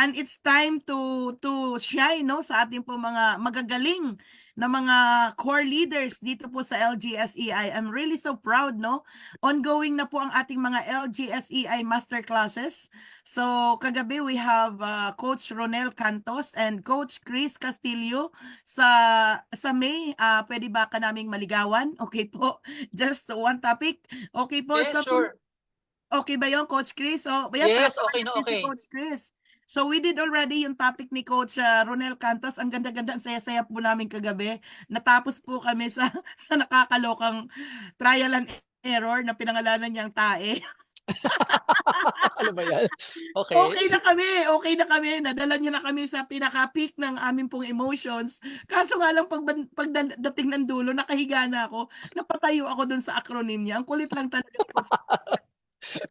And it's time to shine, no, sa ating po mga magagaling na mga core leaders dito po sa LGSEI. I'm really so proud, no? Ongoing na po ang ating mga LGSEI master classes. So kagabi we have Coach Ronel Cantos and Coach Chris Castillo sa May. Pwede ba ka naming maligawan? Okay po. Just one topic. Okay po. Yeah, So sure. Okay ba yun, Coach Chris? So, ayan, Yes, palakpakan okay na natin si okay. Coach Chris. So, we did already yung topic ni Coach Ronel Cantos. Ang ganda-ganda, ang saya-saya po namin kagabi. Natapos po kami sa, sa nakakalokang trial and error na pinangalanan niyang tae. Ano ba yan? Okay. Okay na kami, okay na kami. Nadala niyo na kami sa pinaka-peak ng aming pong emotions. Kaso nga lang pagdating ng dulo, nakahiga na ako. Napatayo ako dun sa acronym niya. Ang kulit lang talaga ni Coach.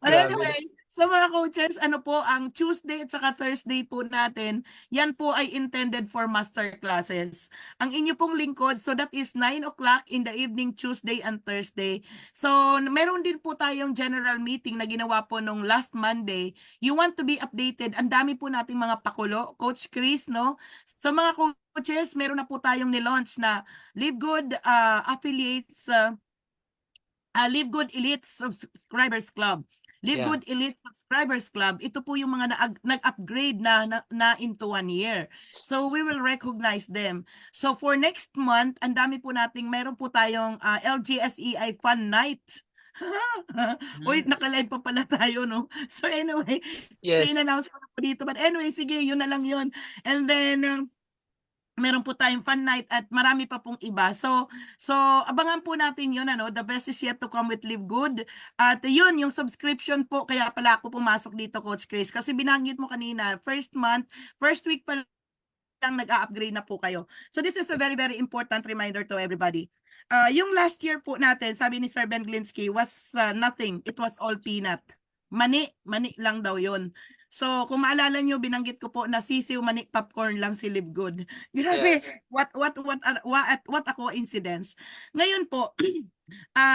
But Grabe. anyway, sa mga coaches, ano po, ang Tuesday at saka Thursday po natin, yan po ay intended for master classes. Ang inyo pong lingkod, so that is 9 o'clock in the evening, Tuesday and Thursday. So, meron din po tayong general meeting na ginawa po nung last Monday. You want to be updated. Ang dami po nating mga pakulo. Coach Chris, no? Sa mga coaches, meron na po tayong nilaunch na Live Good affiliates, Live Good Elite Subscribers Club. Live Yeah. Good Elite Subscribers Club, ito po yung mga nag-upgrade na into 1 year. So we will recognize them. So for next month, ang dami po nating, meron po tayong LGSEI Fun Night. Uy, nakalive pa pala tayo, no? So anyway, so Yes. in-announce ko na po dito. But anyway, sige, yun na lang yun. And then, meron po tayong fun night at marami pa pong iba. So abangan po natin yun, ano, the best is yet to come with Live Good. At yun, yung subscription po, kaya pala ako pumasok dito, Coach Chris, kasi binanggit mo kanina, first week pa lang nag-a-upgrade na po kayo. So this is a very, very important reminder to everybody. Yung last year po natin, sabi ni Sir Ben Glinsky, was nothing. It was all peanut. Mani lang daw yun. So, kung maalala nyo, binanggit ko po na sisiw, mani, popcorn lang si Live Good. Grabe, Yes. what a coincidence. Ngayon po,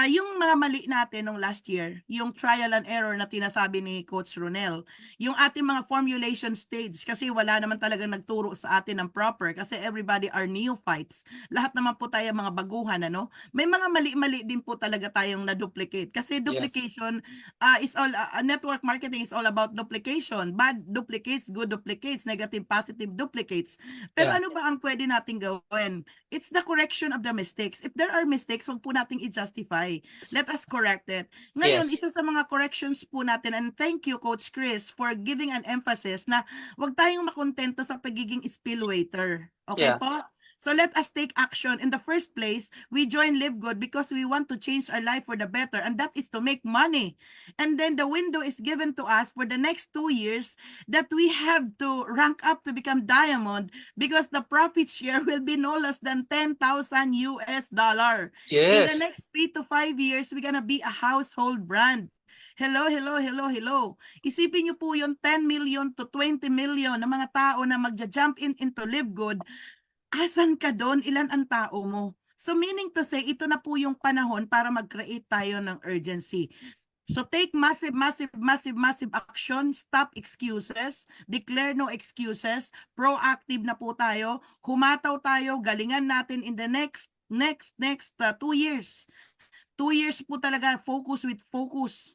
yung mga mali natin nung last year, yung trial and error na tinasabi ni Coach Ronel, yung ating mga formulation stage, kasi wala naman talagang nagturo sa atin ng proper, kasi everybody are neophytes. Lahat naman po tayo mga baguhan, ano? May mga mali-mali din po talaga tayong na-duplicate. Kasi duplication is all, network marketing is all about duplication. Bad duplicates, good duplicates, negative, positive duplicates. Pero Yeah. ano ba ang pwede nating gawin? It's the correction of the mistakes. If there are mistakes, huwag po nating i-justify. Let us correct it. Ngayon, Yes. isa sa mga corrections po natin, and thank you, Coach Chris, for giving an emphasis na huwag tayong makontento sa pagiging spill waiter. Okay Yeah. po? So let us take action. In the first place, we join Live Good because we want to change our life for the better, and that is to make money. And then the window is given to us for the next 2 years that we have to rank up to become diamond because the profit share will be no less than $10,000 US. In the Yes. next 3 to 5 years, we're gonna be a household brand. Hello. Isipin niyo po yung 10 million to 20 million na mga tao na magja-jump into Live Good. Asan ka doon? Ilan ang tao mo? So meaning to say, ito na po yung panahon para mag-create tayo ng urgency. So take massive action, stop excuses, declare no excuses, proactive na po tayo, humataw tayo, galingan natin in the next 2 years. 2 years po talaga, focus,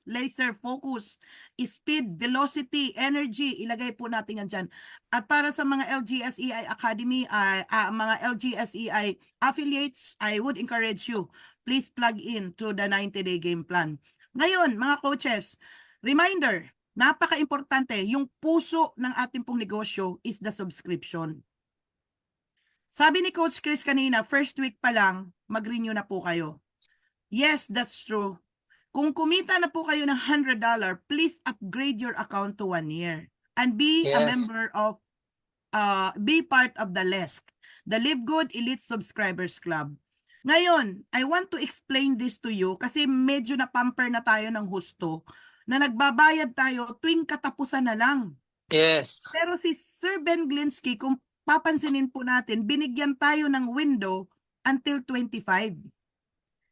laser focus, speed, velocity, energy, ilagay po natin yan dyan. At para sa mga LGSEI Academy, mga LGSEI affiliates, I would encourage you, please plug in to the 90-day game plan. Ngayon, mga coaches, reminder, napaka-importante, yung puso ng ating pong negosyo is the subscription. Sabi ni Coach Chris kanina, first week pa lang, mag-renew na po kayo. Yes, that's true. Kung kumita na po kayo ng $100, please upgrade your account to 1 year and be a Yes. member of, be part of the LESC, the Live Good Elite Subscribers Club. Ngayon, I want to explain this to you kasi medyo na-pamper na tayo ng husto na nagbabayad tayo tuwing katapusan na lang. Yes. Pero si Sir Ben Glinsky, kung papansinin po natin, binigyan tayo ng window until 25.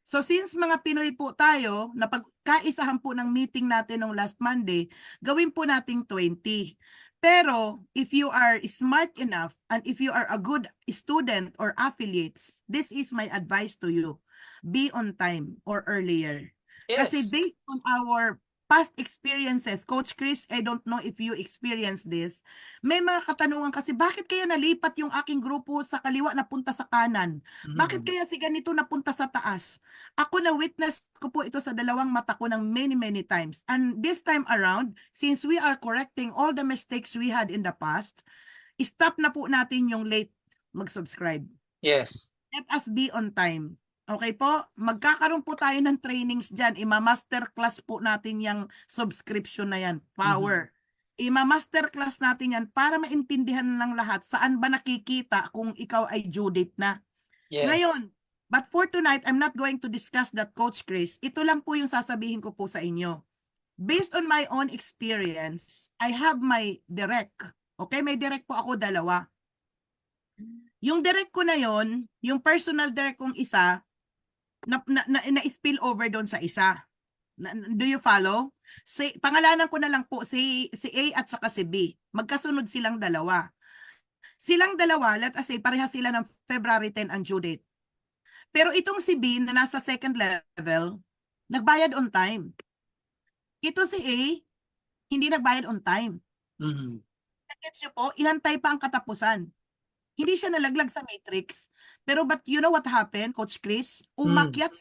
So since mga Pinoy po tayo, na pagkaisahan po ng meeting natin nung last Monday, gawin po nating 20. Pero if you are smart enough and if you are a good student or affiliates, this is my advice to you. Be on time or earlier. Kasi Yes. based on our past experiences. Coach Chris, I don't know if you experienced this. May mga katanungan kasi, bakit kaya nalipat yung aking grupo sa kaliwa napunta sa kanan? Bakit kaya si ganito napunta sa taas? Ako na witness ko po ito sa dalawang mata ko ng many times. And this time around, since we are correcting all the mistakes we had in the past, stop na po natin yung late mag-subscribe. Yes. Let us be on time. Okay po? Magkakaroon po tayo ng trainings dyan. Ima-masterclass po natin yung subscription na yan. Power. Ima-masterclass natin yan para maintindihan ng lahat saan ba nakikita kung ikaw ay due date na. Yes. Ngayon, but for tonight, I'm not going to discuss that, Coach Chris. Ito lang po yung sasabihin ko po sa inyo. Based on my own experience, I have my direct. Okay? May direct po ako, 2. Yung direct ko na yon, yung personal direct kong isa, na-spill over doon sa isa. Do you follow? Pangalanan ko na lang po si A at saka si B. Magkasunod silang 2. Silang 2, let us say, parehas sila ng February 10 ang due date. Pero itong si B na nasa second level, nagbayad on time. Ito si A, hindi nagbayad on time. Gets nyo po, inantay pa ang katapusan. Hindi siya nalaglag sa matrix. Pero but you know what happened, Coach Chris? Umakyat,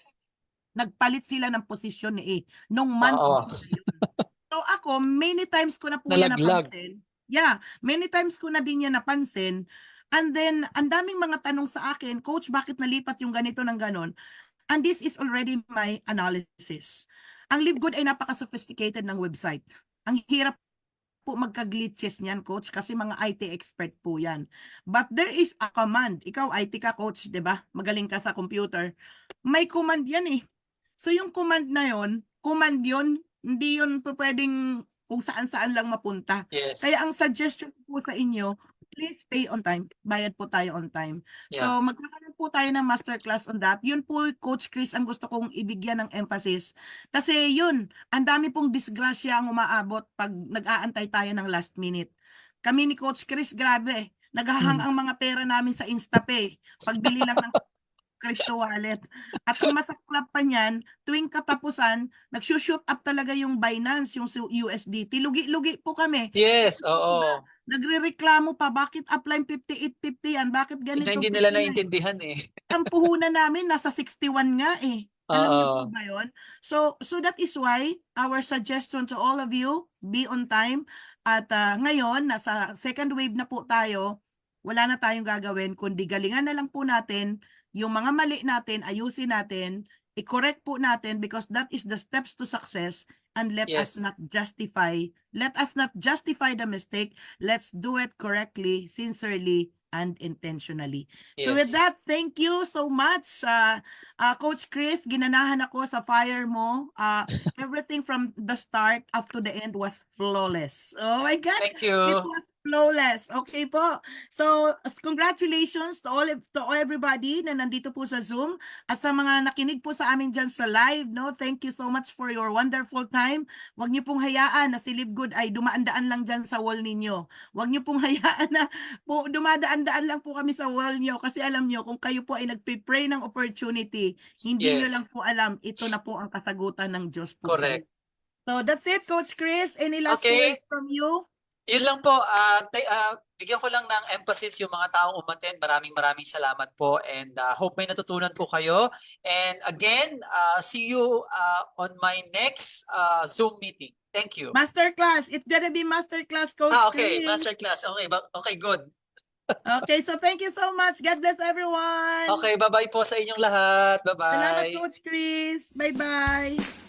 nagpalit sila ng posisyon ni A nung month. Oo. So ako, many times ko na po yan Nalaglag. napansin. Yeah, many times ko na din yan napansin. And then, ang daming mga tanong sa akin, Coach, bakit nalipat yung ganito ng ganon? And this is already my analysis. Ang Live Good ay napaka-sophisticated ng website. Ang hirap po magka-glitches niyan, Coach, kasi mga IT expert po yan. But there is a command. Ikaw, IT ka, Coach, di ba? Magaling ka sa computer. May command yan eh. So yung command na yon, hindi yun po pwedeng kung saan-saan lang mapunta. Yes. Kaya ang suggestion po sa inyo, please pay on time. Bayad po tayo on time. Yeah. So magkakaroon po tayo ng masterclass on that. Yun po, Coach Chris, ang gusto kong ibigyan ng emphasis. Kasi yun, ang dami pong disgrasya ang umaabot pag nag-aantay tayo ng last minute. Kami ni Coach Chris, grabe. Naghahang ang mga pera namin sa InstaPay. Pagbili lang ng crypto wallet. At ang masaklap pa niyan, tuwing katapusan, nagsushoot up talaga yung Binance, yung USDT. Lugi-lugi po kami. Yes, oo. Nagrereklamo pa, bakit upline 58.50 yan? Bakit ganito? Hindi nila 59? naintindihan eh. Ang puhunan namin, nasa 61 nga eh. Alam niyo po Oo. ba yun? So that is why our suggestion to all of you, be on time. At ngayon, nasa second wave na po tayo, wala na tayong gagawin, kundi galingan na lang po natin, yung mga mali natin, ayusin natin, i-correct po natin because that is the steps to success, and let us Yes. not justify the mistake. Let's do it correctly, sincerely, and intentionally. So with Yes. that, thank you so much, Coach Chris. Ginanahan ako sa fire mo. Everything from the start up to the end was flawless. Oh my God! Thank It you. was flawless. Okay po. So, congratulations to everybody na nandito po sa Zoom at sa mga nakinig po sa amin dyan sa live, no? Thank you so much for your wonderful time. Huwag niyo pong hayaan na si Live Good ay dumaan-daan lang dyan sa wall ninyo. Huwag niyo pong hayaan na po, dumadaan-daan lang po kami sa wall niyo kasi alam niyo kung kayo po ay nagpe-pray ng opportunity, hindi niyo Yes. lang po alam, ito na po ang kasagutan ng Diyos po. Correct. So, that's it, Coach Chris. Any last Okay. words from you? Yun lang po, bigyan ko lang ng emphasis yung mga taong umattend. Maraming salamat po and hope may natutunan po kayo. And again, see you on my next Zoom meeting. Thank you. Masterclass. It's gonna be masterclass, Coach Okay, Chris. masterclass. Okay, good. Okay, so thank you so much. God bless everyone. Okay, bye-bye po sa inyong lahat. Salamat, Bye-bye. Coach Chris. Bye-bye.